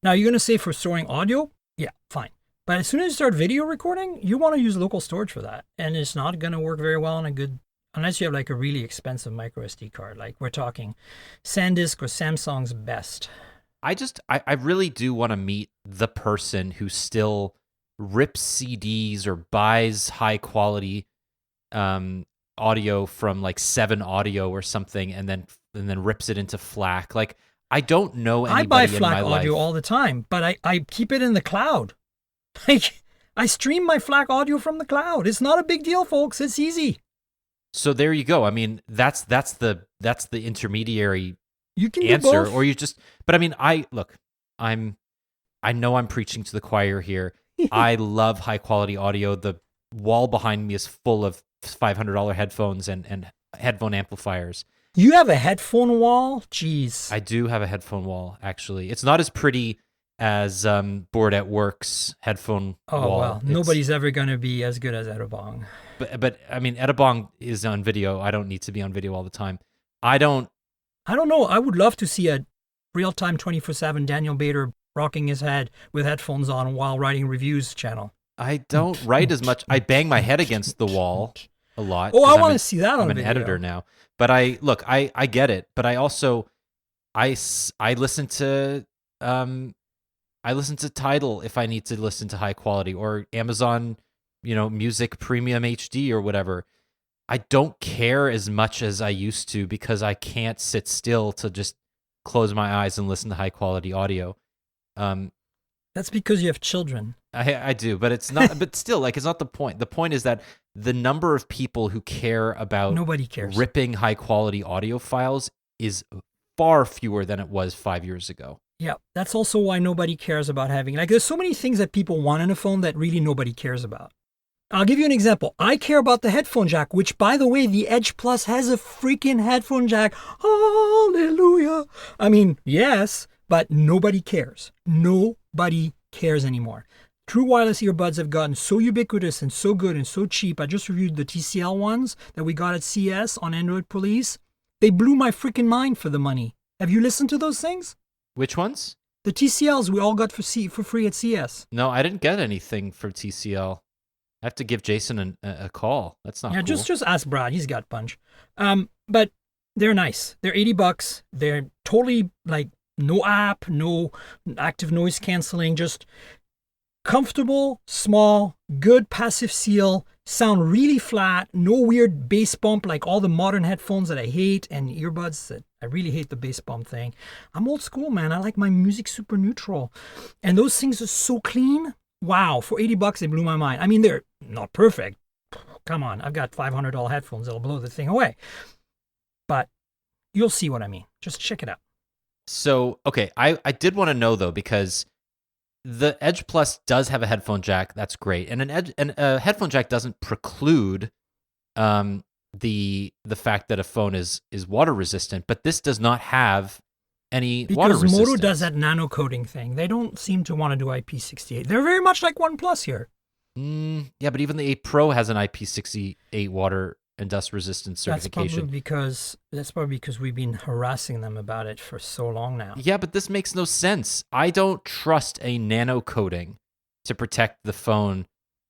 Now, you're going to say for storing audio? Yeah, fine. But as soon as you start video recording, you want to use local storage for that. And it's not going to work very well on a good, unless you have like a really expensive micro SD card. Like, we're talking SanDisk or Samsung's best. I really do want to meet the person who still rips CDs or buys high quality audio from like 7 Audio or something, and then rips it into FLAC. Like, I don't know anybody I buy in FLAC my audio life. all the time, but I keep it in the cloud. Like, I stream my FLAC audio from the cloud. It's not a big deal, folks. It's easy. So there you go. I mean, that's the intermediary You can answer, do both. or you just. But I mean, I know I'm preaching to the choir here. I love high quality audio. The wall behind me is full of $500 headphones and headphone amplifiers. You have a headphone wall? Jeez. I do have a headphone wall, actually. It's not as pretty as Bored at Work's headphone wall. Oh, well, nobody's ever going to be as good as Edabong. But I mean, Edabong is on video. I don't need to be on video all the time. I don't know. I would love to see a real-time 24/7 Daniel Bader rocking his head with headphones on while writing reviews channel. I don't write as much. I bang my head against the wall a lot. Oh, I want to see that on I'm an video. editor now. But I get it. But I also I listen to Tidal if I need to listen to high quality, or Amazon, Music Premium HD or whatever. I don't care as much as I used to because I can't sit still to just close my eyes and listen to high quality audio. That's because you have children. I do, but it's not. But still, like, it's not the point. The point is that the number of people who care about Nobody cares. ripping high quality audio files is far fewer than it was 5 years ago. Yeah, that's also why nobody cares about having, like, there's so many things that people want in a phone that really nobody cares about. I'll give you an example. I care about the headphone jack, which, by the way, the Edge Plus has a freaking headphone jack. Hallelujah. I mean, yes, but nobody cares. Nobody cares anymore. True wireless earbuds have gotten so ubiquitous and so good and so cheap. I just reviewed the TCL ones that we got at CS on Android Police. They blew my freaking mind for the money. Have you listened to those things? Which ones? The TCLs we all got for free at CS. No, I didn't get anything for TCL. I have to give Jason a call. That's not cool. Just ask Brad. He's got punch. But they're nice. They're $80. They're totally, like, no app, no active noise canceling, just comfortable, small, good passive seal, sound really flat, no weird bass bump like all the modern headphones that I hate and earbuds that I really hate the bass bump thing. I'm old school, man. I like my music super neutral. And those things are so clean. Wow, for $80 they blew my mind. I mean, they're not perfect. Come on, I've got $500 headphones that'll blow the thing away. But you'll see what I mean. Just check it out. So, okay, I did want to know though, because the Edge Plus does have a headphone jack. That's great, and a headphone jack doesn't preclude the fact that a phone is water resistant. But this does not have any water resistance. Because Moto does that nano coating thing. They don't seem to want to do IP68. They're very much like OnePlus here. Yeah, but even the 8 Pro has an IP68 water and dust resistance certification. That's probably because we've been harassing them about it for so long now. Yeah, but this makes no sense. I don't trust a nano coating to protect the phone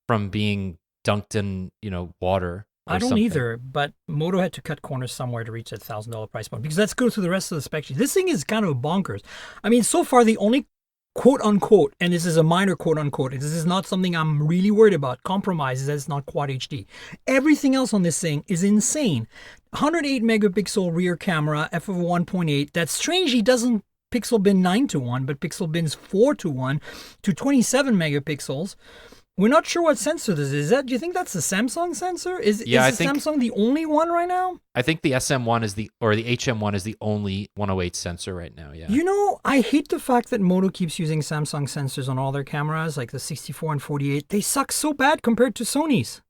from being dunked in, water. I don't either, but Moto had to cut corners somewhere to reach that $1,000 price point, because let's go through the rest of the spec sheet. This thing is kind of bonkers. I mean, so far the only quote unquote, and this is a minor quote unquote, this is not something I'm really worried about, compromise is that it's not quad HD. Everything else on this thing is insane. 108 megapixel rear camera, f of 1.8, that strangely doesn't pixel bin 9:1, but pixel bins 4:1 to 27 megapixels. We're not sure what sensor this is. Do you think that's the Samsung sensor? Is Samsung the only one right now? I think the SM1 the HM1 is the only 108 sensor right now, yeah. I hate the fact that Moto keeps using Samsung sensors on all their cameras, like the 64 and 48. They suck so bad compared to Sony's.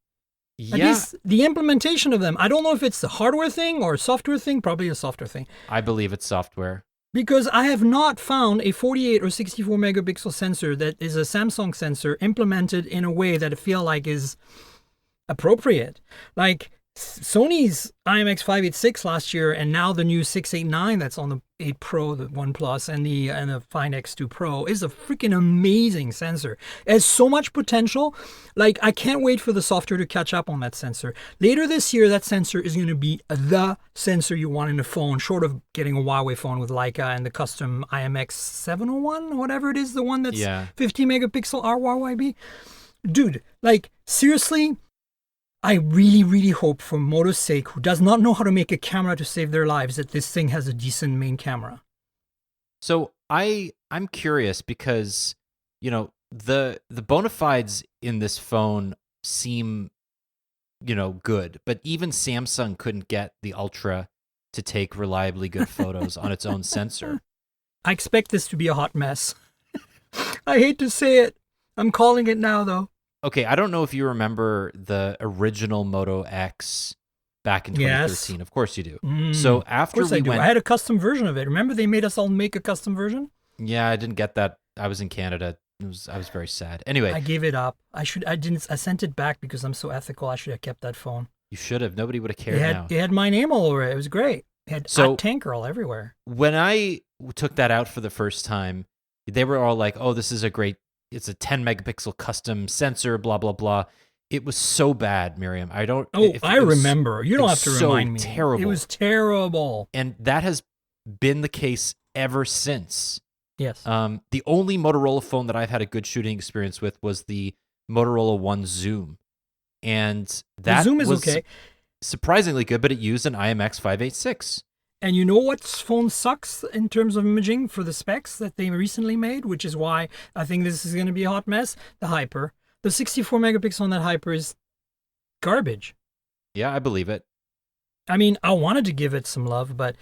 Yeah. At least the implementation of them. I don't know if it's a hardware thing or a software thing, probably a software thing. I believe it's software. Because I have not found a 48 or 64 megapixel sensor that is a Samsung sensor implemented in a way that I feel like is appropriate. Like Sony's IMX586 last year, and now the new 689 that's on the 8 Pro, the OnePlus, and the Find X2 Pro is a freaking amazing sensor. It has so much potential. Like, I can't wait for the software to catch up on that sensor. Later this year, that sensor is going to be the sensor you want in a phone, short of getting a Huawei phone with Leica and the custom IMX701, whatever it is, the one that's 50 megapixel RYYB. Dude, like, seriously, I really, really hope for Moto's sake, who does not know how to make a camera to save their lives, that this thing has a decent main camera. So I'm curious because, the bona fides in this phone seem, good, but even Samsung couldn't get the Ultra to take reliably good photos on its own sensor. I expect this to be a hot mess. I hate to say it. I'm calling it now, though. Okay, I don't know if you remember the original Moto X back in 2013. Yes. Of course you do. So after I had a custom version of it. Remember they made us all make a custom version? Yeah, I didn't get that. I was in Canada. I was very sad. Anyway, I gave it up. I sent it back because I'm so ethical. I should have kept that phone. You should have. Nobody would have cared now. It had my name all over it. It was great. It had Tank Girl everywhere. When I took that out for the first time, they were all like, "Oh, this is it's a 10 megapixel custom sensor, blah, blah, blah." It was so bad, Miriam. I remember. You don't have to remind me. Terrible. It was terrible. And that has been the case ever since. Yes. The only Motorola phone that I've had a good shooting experience with was the Motorola One Zoom. And that Zoom is okay. Surprisingly good, but it used an IMX586. And you know what phone sucks in terms of imaging for the specs that they recently made, which is why I think this is going to be a hot mess? The Hyper. The 64 megapixel on that Hyper is garbage. Yeah, I believe it. I mean, I wanted to give it some love, but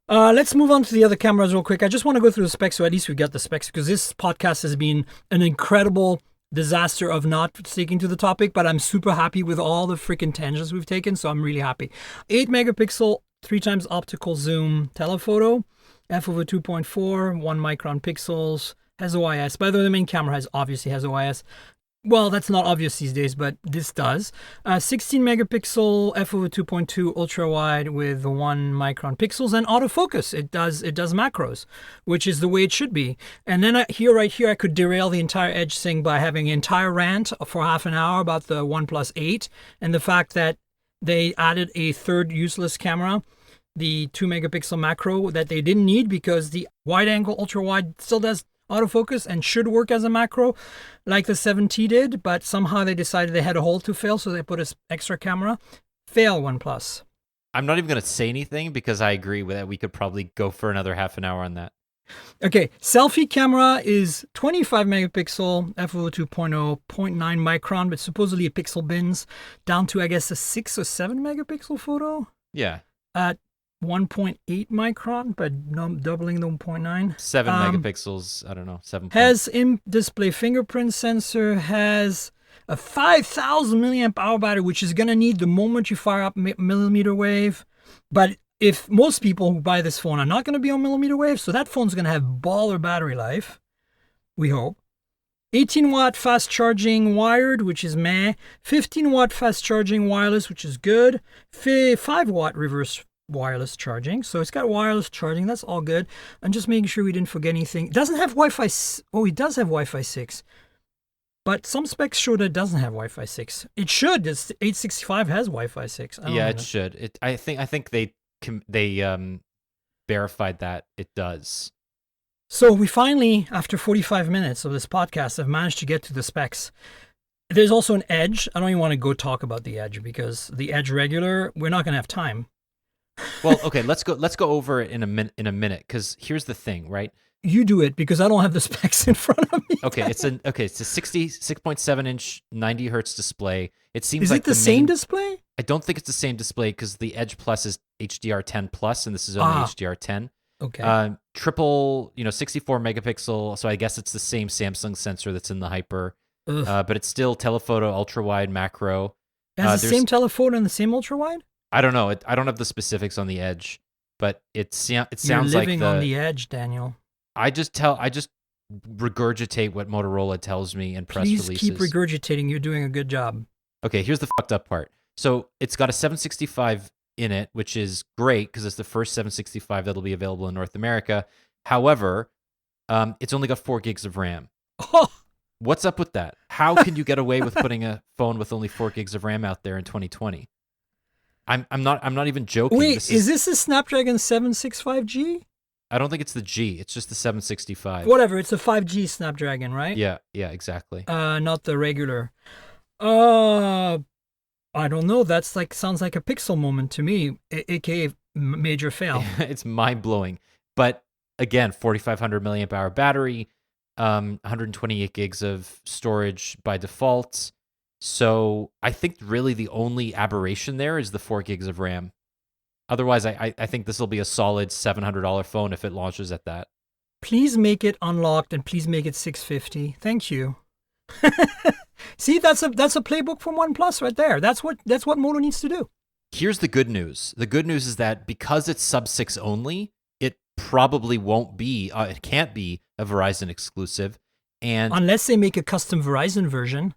let's move on to the other cameras real quick. I just want to go through the specs, so at least we got the specs, because this podcast has been an incredible disaster of not sticking to the topic, but I'm super happy with all the freaking tangents we've taken, so I'm really happy. 8 megapixel 3x optical zoom telephoto, f over 2.4, 1 micron pixels, has OIS. By the way, the main camera obviously has OIS. Well, that's not obvious these days, but this does. 16 megapixel f over 2.2 ultra wide with 1 micron pixels and autofocus. It does macros, which is the way it should be. And then right here, I could derail the entire Edge thing by having an entire rant for half an hour about the OnePlus 8 and the fact that they added a third useless camera. the 2 megapixel macro that they didn't need because the wide angle ultra wide still does autofocus and should work as a macro like the 7T did, but somehow they decided they had a hole to fill, so they put an extra camera. Fail, OnePlus. I'm not even going to say anything because I agree with that. We could probably go for another half an hour on that. Okay, selfie camera is 25 megapixel, f/2.0, 0.9 micron, but supposedly a pixel bins down to, I guess, a 6 or 7 megapixel photo. Yeah. At 1.8 micron, but doubling the 1.9. 7 megapixels, I don't know, 7. Has in-display fingerprint sensor, has a 5,000 milliamp hour battery, which is going to need the moment you fire up millimeter wave. But if most people who buy this phone are not going to be on millimeter wave, so that phone's going to have baller battery life, we hope. 18 watt fast charging wired, which is meh. 15 watt fast charging wireless, which is good. 5 watt reverse wireless charging. So it's got wireless charging. That's all good. I'm just making sure we didn't forget anything. It doesn't have Wi-Fi. Oh, it does have Wi-Fi 6. But some specs show that it doesn't have Wi-Fi 6. It should. It's 865 has Wi-Fi 6. Yeah, it should. I think they verified that it does. So we finally, after 45 minutes of this podcast, have managed to get to the specs. There's also an Edge. I don't even want to go talk about the Edge because the Edge regular, we're not going to have time. Well, okay, let's go over it in a minute because here's the thing, right? You do it because I don't have the specs in front of me. Okay, it's a 6.7 inch 90 hertz display. It seems is like it the same display? I don't think it's the same display because the Edge Plus is HDR10 plus, and this is only HDR10. Okay. Triple, 64 megapixel. So I guess it's the same Samsung sensor that's in the Hyper, but it's still telephoto, ultra wide, macro. It has the same telephoto and the same ultra wide. I don't know. I don't have the specifics on the Edge, but it sounds You're like living on the Edge, Daniel. I just regurgitate what Motorola tells me in press releases. Please keep regurgitating. You're doing a good job. Okay, here's the fucked up part. So it's got a 765 in it, which is great because it's the first 765 that'll be available in North America. However, it's only got 4 gigs of RAM. Oh. What's up with that? How can you get away with putting a phone with only 4 gigs of RAM out there in 2020? I'm not even joking. Wait, is this a Snapdragon 765G? I don't think it's the G. It's just the 765. Whatever. It's a 5G Snapdragon, right? Yeah, exactly. Not the regular. I don't know. That's sounds like a Pixel moment to me, aka major fail. It's mind blowing. But again, 4,500 milliamp hour battery, 128 gigs of storage by default. So I think really the only aberration there is the 4 gigs of RAM. Otherwise, I think this will be a solid $700 phone if it launches at that. Please make it unlocked and please make it $650. Thank you. See, that's a playbook from OnePlus right there. That's what Moto needs to do. Here's the good news. The good news is that because it's sub-6 only, it probably won't be, it can't be a Verizon exclusive. And unless they make a custom Verizon version.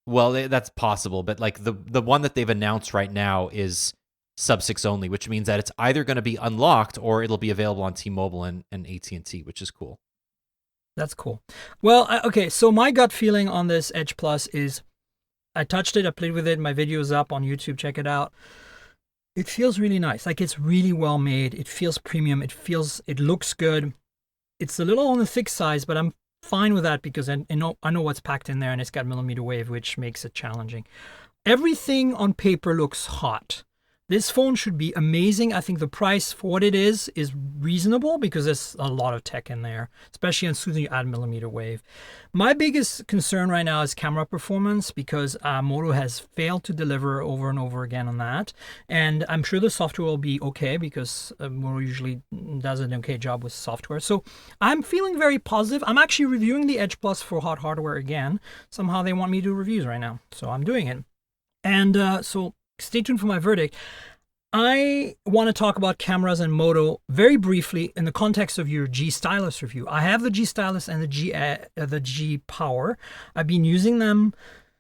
Well, that's possible, but like the one that they've announced right now is sub-6 only, which means that it's either going to be unlocked or it'll be available on T-Mobile and AT&T, which is cool. That's cool. Well, okay, so my gut feeling on this Edge Plus is I touched it, I played with it, my video's up on YouTube, check it out. It feels really nice. Like it's really well made. It feels premium. It looks good. It's a little on the thick size, but I'm fine with that because I know what's packed in there and it's got millimeter wave, which makes it challenging. Everything on paper looks hot. This phone should be amazing. I think the price for what it is reasonable because there's a lot of tech in there, especially as soon as you add millimeter wave. My biggest concern right now is camera performance because Moto has failed to deliver over and over again on that. And I'm sure the software will be okay because Moto usually does an okay job with software. So I'm feeling very positive. I'm actually reviewing the Edge Plus for Hot Hardware again. Somehow they want me to do reviews right now. So I'm doing it. And so stay tuned for my verdict. I want to talk about cameras and Moto very briefly in the context of your G Stylus review. I have the G Stylus and the G Power. I've been using them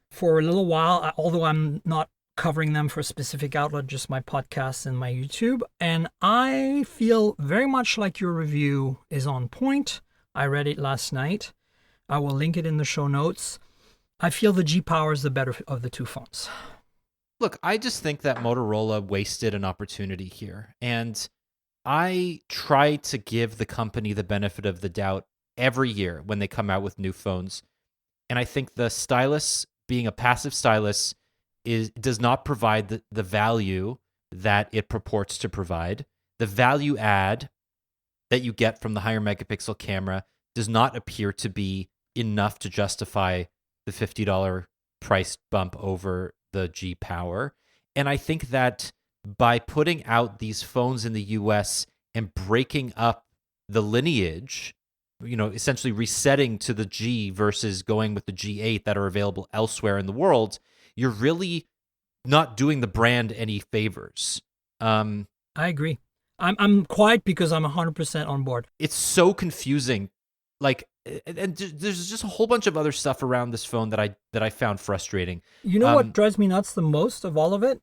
for a little while, although I'm not covering them for a specific outlet, just my podcast and my YouTube. And I feel very much like your review is on point. I read it last night. I will link it in the show notes. I feel the G Power is the better of the two phones. Look, I just think that Motorola wasted an opportunity here. And I try to give the company the benefit of the doubt every year when they come out with new phones. And I think the stylus, being a passive stylus, does not provide the value that it purports to provide. The value add that you get from the higher megapixel camera does not appear to be enough to justify the $50 price bump over the G Power. And I think that by putting out these phones in the US and breaking up the lineage, essentially resetting to the G versus going with the G8 that are available elsewhere in the world, you're really not doing the brand any favors. I agree. I'm quiet because I'm 100% on board. It's so confusing. Like, and there's just a whole bunch of other stuff around this phone that I found frustrating. You know what drives me nuts the most of all of it?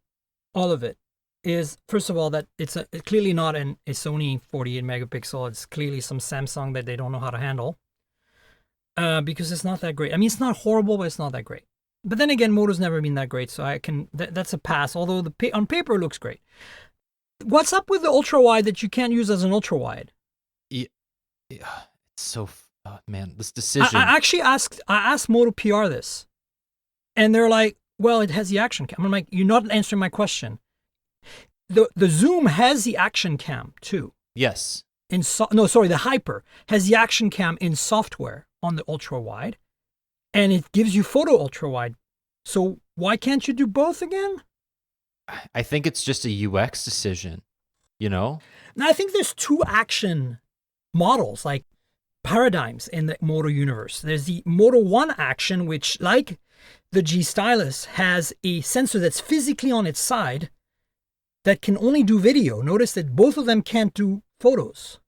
All of it is, first of all, that it's clearly not a Sony 48 megapixel. It's clearly some Samsung that they don't know how to handle. Because it's not that great. I mean, it's not horrible, but it's not that great. But then again, Moto's never been that great, so that's a pass. Although on paper it looks great. What's up with the ultra wide that you can't use as an ultra wide? Yeah, it's so man, this decision. I asked Moto PR this, and they're like, "Well, it has the action cam." I'm like, "You're not answering my question." The zoom has the action cam too. Yes. The Hyper has the action cam in software on the ultra wide, and it gives you photo ultra wide. So why can't you do both again? I think it's just a UX decision, Now, I think there's two action models, like paradigms in the Moto universe. There's the Moto 1 action, which, like the G Stylus, has a sensor that's physically on its side that can only do video. Notice that both of them can't do photos.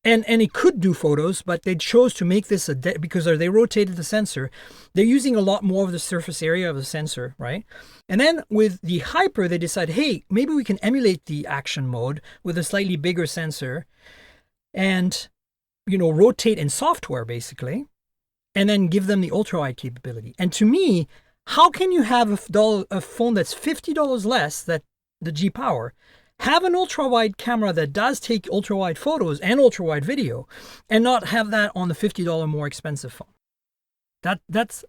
And it could do photos, but they chose to make this because they rotated the sensor. They're using a lot more of the surface area of the sensor, right? And then with the Hyper, they decided, hey, maybe we can emulate the action mode with a slightly bigger sensor and, rotate in software, basically, and then give them the ultra-wide capability. And to me, how can you have a phone that's $50 less, that the G Power, have an ultra-wide camera that does take ultra-wide photos and ultra-wide video, and not have that on the $50 more expensive phone? That's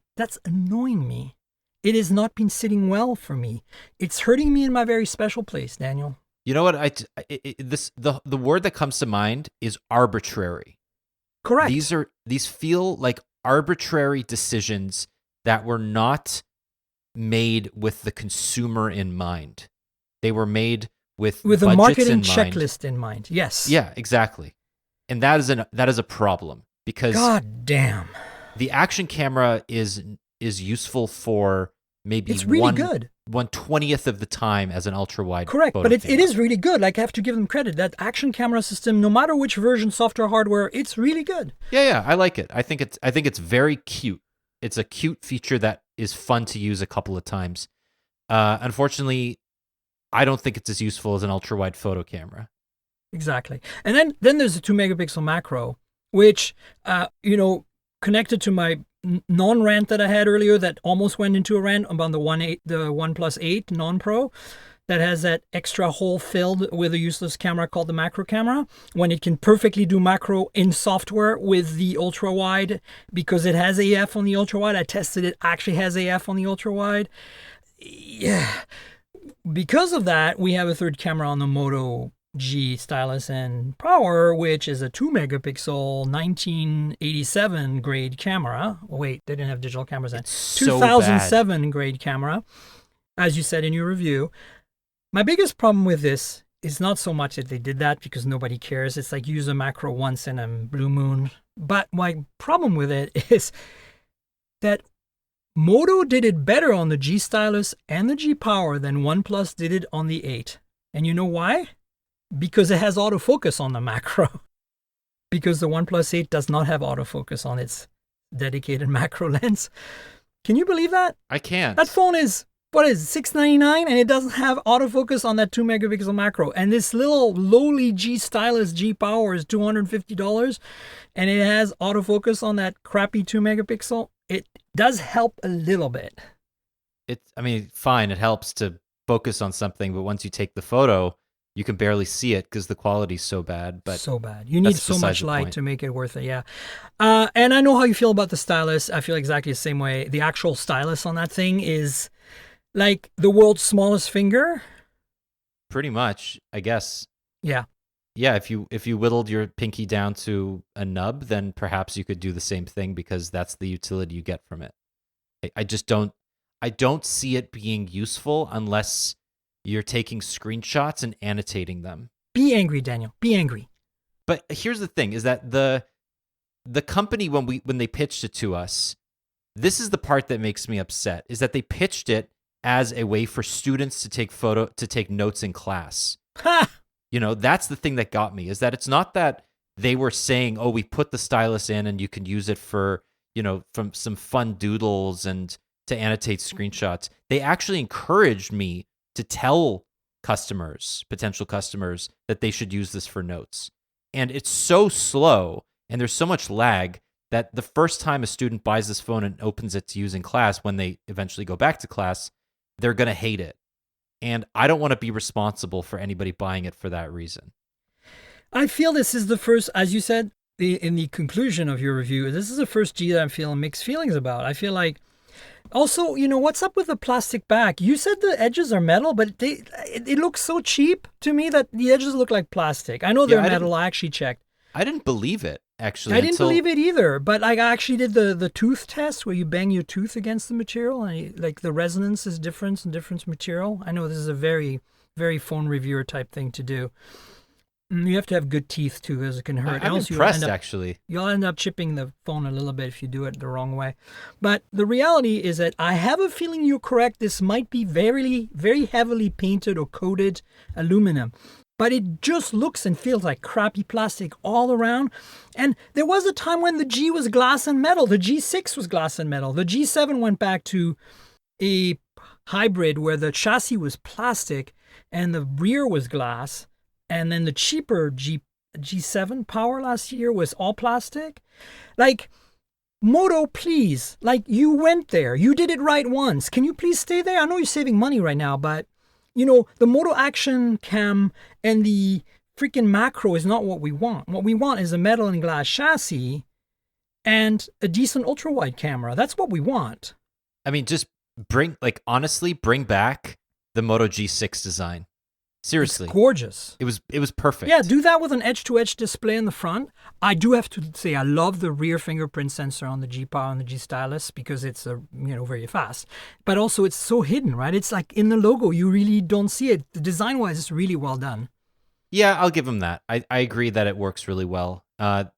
annoying me. It has not been sitting well for me. It's hurting me in my very special place, Daniel. You know what? The word that comes to mind is arbitrary. Correct. These feel like arbitrary decisions that were not made with the consumer in mind. They were made with a marketing checklist in mind. Yes. Yeah, exactly. And that is a problem, because God damn, the action camera is useful for maybe it's really good. 1/20th of the time as an ultra wide. Correct, but it is really good. Like, I have to give them credit. That action camera system, no matter which version, software, hardware, it's really good. Yeah, I like it. I think it's very cute. It's a cute feature that is fun to use a couple of times. Unfortunately, I don't think it's as useful as an ultra wide photo camera. Exactly. And then there's the 2 megapixel macro, which connected to my non-rant that I had earlier that almost went into a rant about the OnePlus 8 non-Pro that has that extra hole filled with a useless camera called the macro camera, when it can perfectly do macro in software with the ultra wide because it has AF on the ultra wide. I tested it, actually has AF on the ultra wide. Yeah. Because of that, we have a third camera on the Moto G Stylus and Power, which is a 2 megapixel 1987 grade camera. Wait, they didn't have digital cameras then. It's 2007 grade camera, as you said in your review. My biggest problem with this is not so much that they did that, because nobody cares. It's like use a macro once in a blue moon. But my problem with it is that Moto did it better on the G Stylus and the G Power than OnePlus did it on the 8. And you know why? Because it has autofocus on the macro. Because the OnePlus 8 does not have autofocus on its dedicated macro lens. Can you believe that? I can't. That phone is, $699, and it doesn't have autofocus on that 2 megapixel macro. And this little lowly G Stylus G Power is $250, and it has autofocus on that crappy 2 megapixel. It does help a little bit. Fine, it helps to focus on something, but once you take the photo, you can barely see it because the quality's so bad. But so bad. You need that's so besides much the light point. to make it worth it. Yeah. And I know how you feel about the stylus. I feel exactly the same way. The actual stylus on that thing is like the world's smallest finger. Pretty much, I guess. Yeah. Yeah, if you whittled your pinky down to a nub, then perhaps you could do the same thing because that's the utility you get from it. I just don't see it being useful unless you're taking screenshots and annotating them. Be angry, Daniel. Be angry. But here's the thing: is that the company when they pitched it to us, this is the part that makes me upset: is that they pitched it as a way for students to take notes in class. Ha! That's the thing that got me, is that it's not that they were saying, oh, we put the stylus in and you can use it for, from some fun doodles and to annotate screenshots. They actually encouraged me to tell potential customers, that they should use this for notes. And it's so slow and there's so much lag that the first time a student buys this phone and opens it to use in class, when they eventually go back to class, they're going to hate it. And I don't want to be responsible for anybody buying it for that reason. I feel this is the first, as you said in the conclusion of your review, this is the first G that I'm feeling mixed feelings about. I feel like, also, what's up with the plastic back? You said the edges are metal, but it looks so cheap to me that the edges look like plastic. I know they're metal. I actually checked. I didn't believe it, actually. I didn't believe it either, but I actually did the tooth test where you bang your tooth against the material, and the resonance is different in different material. I know this is a very, very phone reviewer type thing to do. You have to have good teeth too, because it can hurt. I'm impressed, actually. You'll end up chipping the phone a little bit if you do it the wrong way. But the reality is that I have a feeling you're correct. This might be very, very heavily painted or coated aluminum. But it just looks and feels like crappy plastic all around. And there was a time when the G was glass and metal. The G6 was glass and metal. The G7 went back to a hybrid where the chassis was plastic and the rear was glass. And then the cheaper G7 Power last year was all plastic. Moto, please. You went there. You did it right once. Can you please stay there? I know you're saving money right now, but the Moto Action Cam and the freaking macro is not what we want. What we want is a metal and glass chassis and a decent ultra-wide camera. That's what we want. I mean, just honestly, bring back the Moto G6 design. Seriously. It's gorgeous. It was perfect. Yeah, do that with an edge-to-edge display in the front. I do have to say I love the rear fingerprint sensor on the G Power and the G Stylus because it's very fast. But also it's so hidden, right? It's like in the logo, you really don't see it. The design-wise, it's really well done. Yeah, I'll give them that. I agree that it works really well. And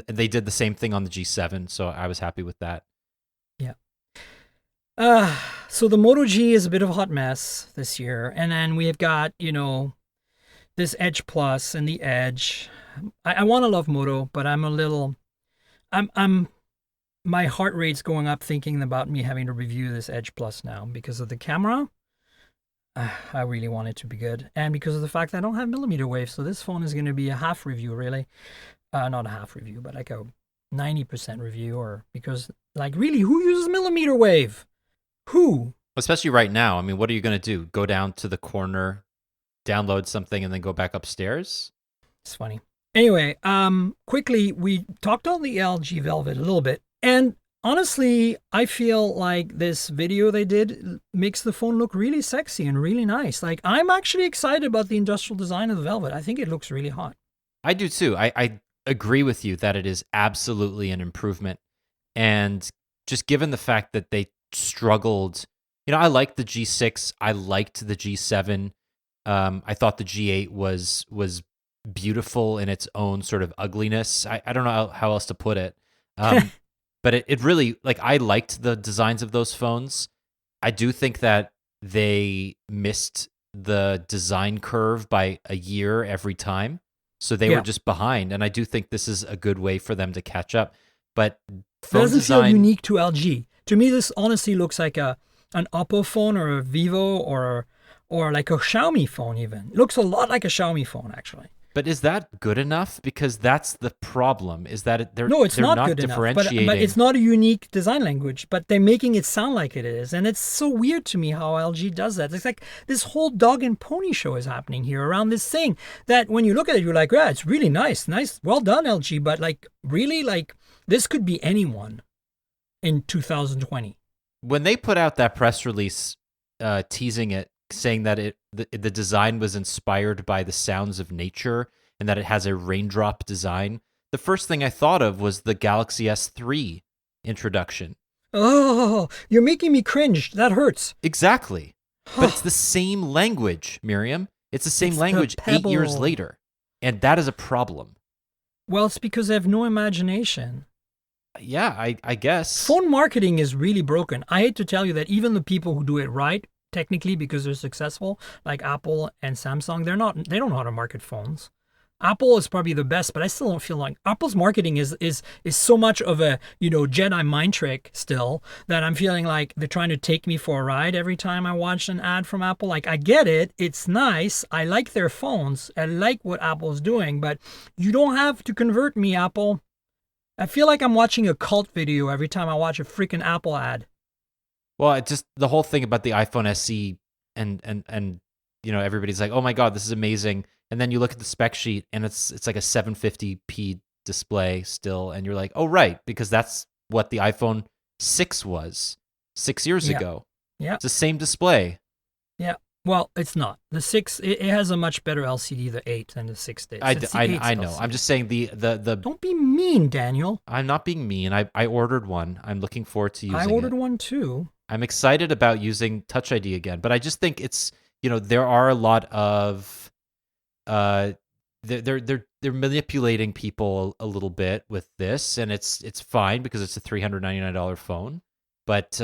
they did the same thing on the G7, so I was happy with that. Yeah. So the Moto G is a bit of a hot mess this year. And then we have got, this Edge Plus and the Edge. I want to love Moto, but my heart rate's going up thinking about me having to review this Edge Plus now because of the camera. I really want it to be good. And because of the fact that I don't have millimeter wave. So this phone is going to be a half review, really. Not a half review, but like a 90% review, because really, who uses millimeter wave? Who? Especially right now. I mean, what are you going to do? Go down to the corner, download something, and then go back upstairs? It's funny. Anyway, quickly, we talked on the LG Velvet a little bit. And honestly, I feel like this video they did makes the phone look really sexy and really nice. I'm actually excited about the industrial design of the Velvet. I think it looks really hot. I do too. I agree with you that it is absolutely an improvement. And just given the fact that they struggled, I liked the G6, I liked the G7. I thought the G8 was beautiful in its own sort of ugliness. I don't know how else to put it. But it really, I liked the designs of those phones. I do think that they missed the design curve by a year every time. So they were just behind. And I do think this is a good way for them to catch up. But phone doesn't design feel unique to LG. To me, this honestly looks like an Oppo phone or a Vivo or like a Xiaomi phone even. It looks a lot like a Xiaomi phone, actually. But is that good enough? Because that's the problem. Is that they're No, it's they're not good differentiating. enough. But it's not a unique design language. But they're making it sound like it is, and it's so weird to me how LG does that. It's like this whole dog and pony show is happening here around this thing. That when you look at it, you're like, yeah, it's really nice, well done, LG. But like, really, like this could be anyone in 2020. When they put out that press release teasing it, saying that the design was inspired by the sounds of nature and that it has a raindrop design, the first thing I thought of was the Galaxy S3 introduction. Oh, you're making me cringe. That hurts. Exactly. But it's the same language, Miriam. It's the same language 8 years later. And that is a problem. Well, it's because they have no imagination. Yeah, I guess. Phone marketing is really broken. I hate to tell you that even the people who do it right, technically because they're successful, like Apple and Samsung, they don't know how to market phones. Apple is probably the best, but I still don't feel like Apple's marketing is so much of a, Jedi mind trick still, that I'm feeling like they're trying to take me for a ride every time I watch an ad from Apple. Like, I get it. It's nice. I like their phones. I like what Apple's doing, but you don't have to convert me, Apple. I feel like I'm watching a cult video every time I watch a freaking Apple ad. Well, it just the whole thing about the iPhone SE and everybody's like, "Oh my God, this is amazing." And then you look at the spec sheet and it's like a 750p display still, and you're like, "Oh right, because that's what the iPhone 6 was 6 years ago." Yeah. It's the same display. Yeah. Well, it's not. The 6, it has a much better LCD, the 8, than the 6 did. I know. LCD. I'm just saying the Don't be mean, Daniel. I'm not being mean. I ordered one. I'm looking forward to using it. I ordered one too. I'm excited about using Touch ID again, but I just think it's, there are a lot of they're manipulating people a little bit with this, and it's fine because it's a $399 phone, but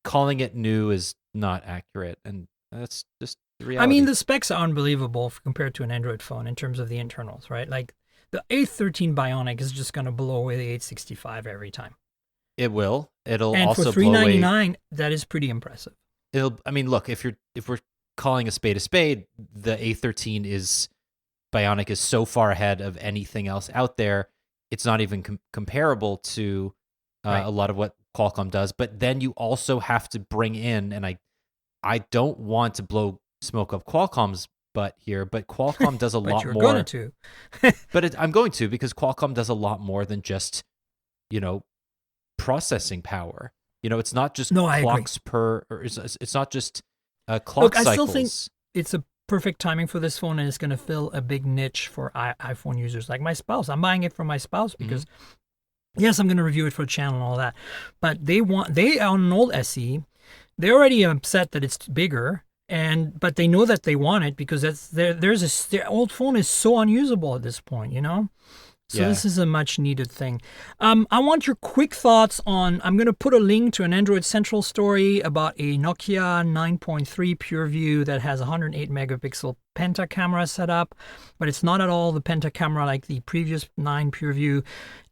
calling it new is not accurate, and that's just the reality. I mean, the specs are unbelievable compared to an Android phone in terms of the internals, right? Like the A13 Bionic is just going to blow away the 865 every time. It will. It'll and also for $399, that is pretty impressive. I mean, look, if we're calling a spade, the A13 Bionic is so far ahead of anything else out there. It's not even comparable to a lot of what Qualcomm does. But then you also have to bring in, and I don't want to blow smoke up Qualcomm's butt here, but Qualcomm does a lot more. Going to. But I'm going to, because Qualcomm does a lot more than just, processing power. It's not just clocks per, or it's not just clock cycles. I still think it's a perfect timing for this phone, and it's going to fill a big niche for iPhone users like my spouse. I'm buying it for my spouse because, yes, I'm going to review it for a channel and all that, but they on an old SE, they're already upset that it's bigger, but they know that they want it because their old phone is so unusable at this point, So This is a much needed thing. I want your quick thoughts on, I'm going to put a link to an Android Central story about a Nokia 9.3 PureView that has 108 megapixel penta camera set up, but it's not at all the penta camera like the previous 9 PureView.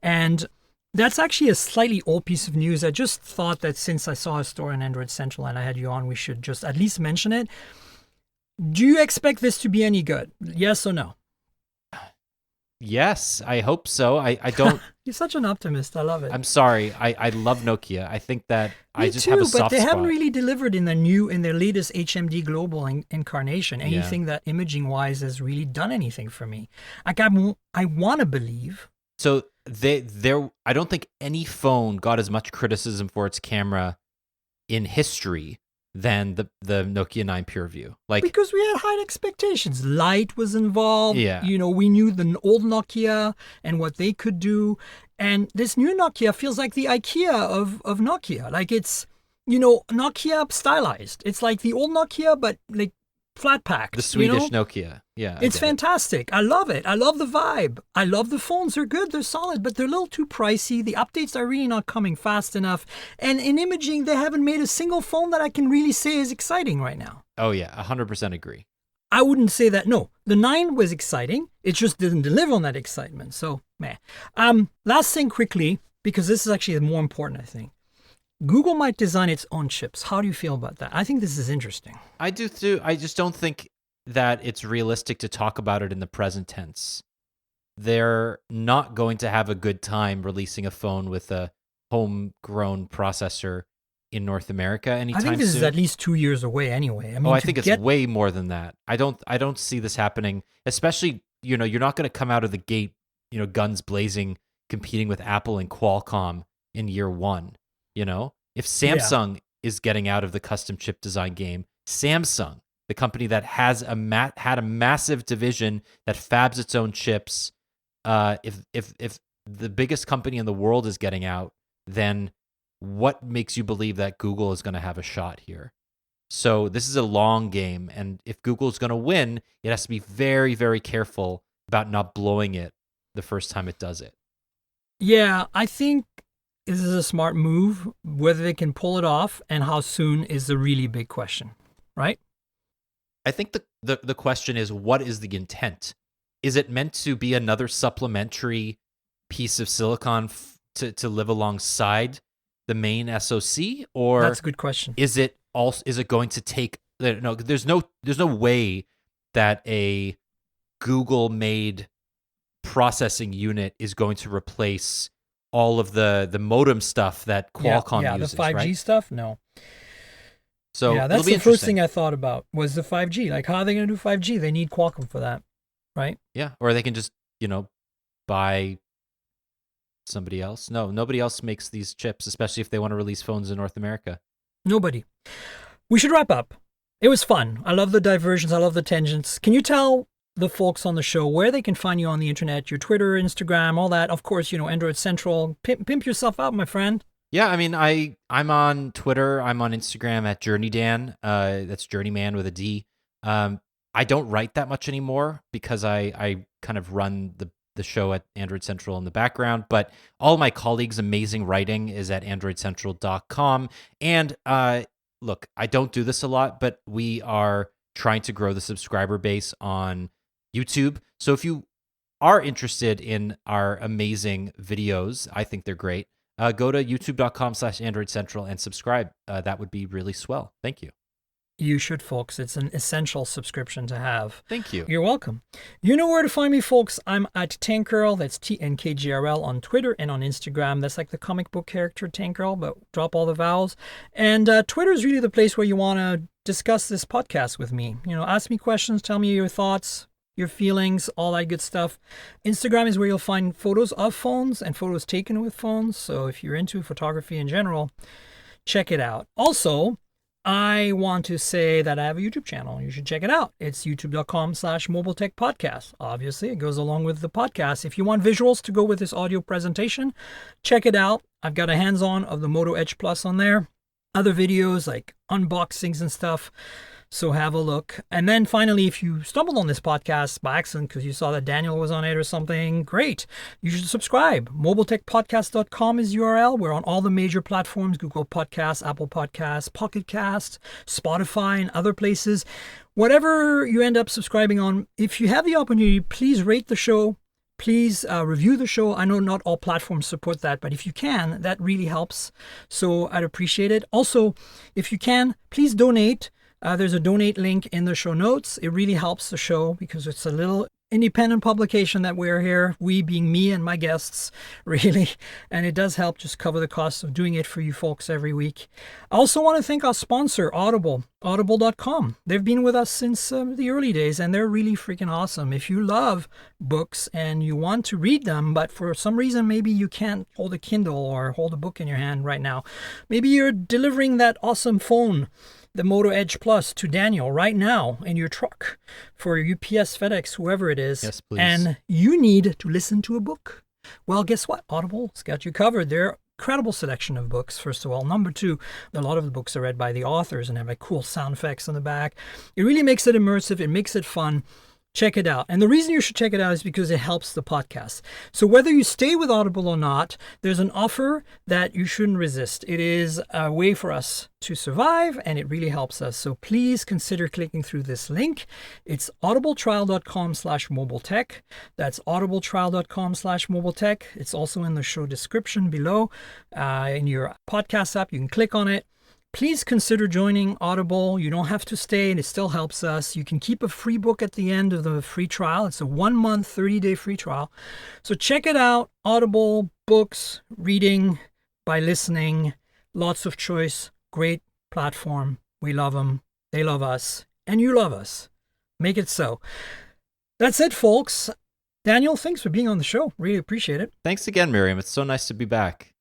And that's actually a slightly old piece of news. I just thought that since I saw a story on Android Central and I had you on, we should just at least mention it. Do you expect this to be any good? Yes or no? Yes, I hope so. I don't. You're such an optimist. I love it. I'm sorry. I love Nokia. I think that I just have a soft spot. But they haven't really delivered in their latest HMD Global incarnation anything that imaging-wise has really done anything for me. Like I want to believe. So I don't think any phone got as much criticism for its camera in history than the Nokia 9 PureView. Because we had high expectations. Light was involved. Yeah. We knew the old Nokia and what they could do. And this new Nokia feels like the IKEA of Nokia. Like it's, Nokia stylized. It's like the old Nokia, but like flat packed. The Swedish Nokia. Yeah. It's fantastic. I love it. I love the vibe. I love the phones. They're good. They're solid, but they're a little too pricey. The updates are really not coming fast enough. And in imaging, they haven't made a single phone that I can really say is exciting right now. Oh, yeah. 100% agree. I wouldn't say that. No, the 9 was exciting. It just didn't deliver on that excitement. So, meh. Last thing quickly, because this is actually more important, I think. Google might design its own chips. How do you feel about that? I think this is interesting. I do too. I just don't think that it's realistic to talk about it in the present tense. They're not going to have a good time releasing a phone with a homegrown processor in North America anytime I think this soon. is at least 2 years away anyway. I mean, I think it's way more than that. I don't see this happening, especially, you're not going to come out of the gate, guns blazing, competing with Apple and Qualcomm in year one. If Samsung is getting out of the custom chip design game, Samsung, the company that has had a massive division that fabs its own chips, if the biggest company in the world is getting out, then what makes you believe that Google is going to have a shot here? So this is a long game, and if Google is going to win, it has to be very, very careful about not blowing it the first time it does it. Yeah, I think this is a smart move. Whether they can pull it off and how soon is the really big question, right? I think the question is, what is the intent? Is it meant to be another supplementary piece of silicon to live alongside the main SoC, or that's a good question? Is it going to take? No, there's no way that a Google made processing unit is going to replace all of the modem stuff that Qualcomm uses. The 5G right? stuff. No. So yeah, that's the first thing I thought about was the 5G. Like, how are they going to do 5G? They need Qualcomm for that, right? Yeah, or they can just buy somebody else. No, nobody else makes these chips, especially if they want to release phones in North America. Nobody. We should wrap up. It was fun. I love the diversions. I love the tangents. Can you tell the folks on the show where they can find you on the internet, your Twitter, Instagram, all that? Of course, Android Central. Pimp yourself out, my friend. Yeah, I mean, I'm on Twitter. I'm on Instagram at JourneyDan. That's Journeyman with a D. I don't write that much anymore because I kind of run the show at Android Central in the background. But all my colleagues' amazing writing is at AndroidCentral.com. And look, I don't do this a lot, but we are trying to grow the subscriber base on YouTube. So if you are interested in our amazing videos, I think they're great. Go to youtube.com/AndroidCentral and subscribe. That would be really swell. Thank you. You should, folks. It's an essential subscription to have. Thank you. You're welcome. You know where to find me, folks. I'm at TankGirl. That's TNKGRL on Twitter and on Instagram. That's like the comic book character TankGirl, but drop all the vowels. And Twitter is really the place where you want to discuss this podcast with me. Ask me questions, tell me your thoughts, your feelings, all that good stuff. Instagram is where you'll find photos of phones and photos taken with phones. So if you're into photography in general, check it out. Also, I want to say that I have a YouTube channel. You should check it out. It's youtube.com/mobiletechpodcast. Obviously, it goes along with the podcast. If you want visuals to go with this audio presentation, check it out. I've got a hands-on of the Moto Edge Plus on there. Other videos like unboxings and stuff. So have a look. And then finally, if you stumbled on this podcast by accident because you saw that Daniel was on it or something, great. You should subscribe. mobiletechpodcast.com is URL. We're on all the major platforms: Google Podcasts, Apple Podcasts, Pocket Cast, Spotify, and other places. Whatever you end up subscribing on, if you have the opportunity, please rate the show. Please review the show. I know not all platforms support that, but if you can, that really helps. So I'd appreciate it. Also, if you can, please donate. There's a donate link in the show notes. It really helps the show because it's a little independent publication that we're here, we being me and my guests, really. And it does help just cover the cost of doing it for you folks every week. I also want to thank our sponsor, Audible, audible.com. They've been with us since the early days, and they're really freaking awesome. If you love books and you want to read them, but for some reason maybe you can't hold a Kindle or hold a book in your hand right now, maybe you're delivering that awesome phone, the Moto Edge Plus, to Daniel right now in your truck for UPS, FedEx, whoever it is. Yes, please. And you need to listen to a book. Well, guess what? Audible's got you covered. They're incredible selection of books, first of all. Number two, a lot of the books are read by the authors and have like cool sound effects in the back. It really makes it immersive. It makes it fun. Check it out. And the reason you should check it out is because it helps the podcast. So whether you stay with Audible or not, there's an offer that you shouldn't resist. It is a way for us to survive, and it really helps us. So please consider clicking through this link. It's audibletrial.com/mobiletech. That's audibletrial.com/mobiletech. It's also in the show description below. In your podcast app, you can click on it. please consider joining Audible. You don't have to stay, and it still helps us. You can keep a free book at the end of the free trial. It's a 1-month, 30-day free trial. So check it out. Audible, books, reading by listening, lots of choice, great platform. We love them. They love us. And you love us. Make it so. That's it, folks. Daniel, thanks for being on the show. Really appreciate it. Thanks again, Miriam. It's so nice to be back.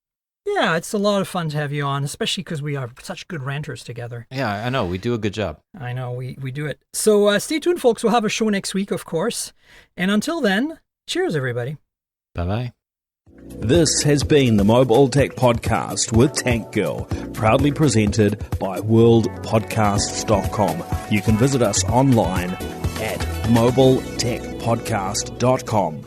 Yeah, it's a lot of fun to have you on, especially because we are such good ranters together. Yeah, I know. We do a good job. I know, we do it. So stay tuned, folks. We'll have a show next week, of course. And until then, cheers, everybody. Bye-bye. This has been the Mobile Tech Podcast with ThinQ, proudly presented by worldpodcasts.com. You can visit us online at mobiletechpodcast.com.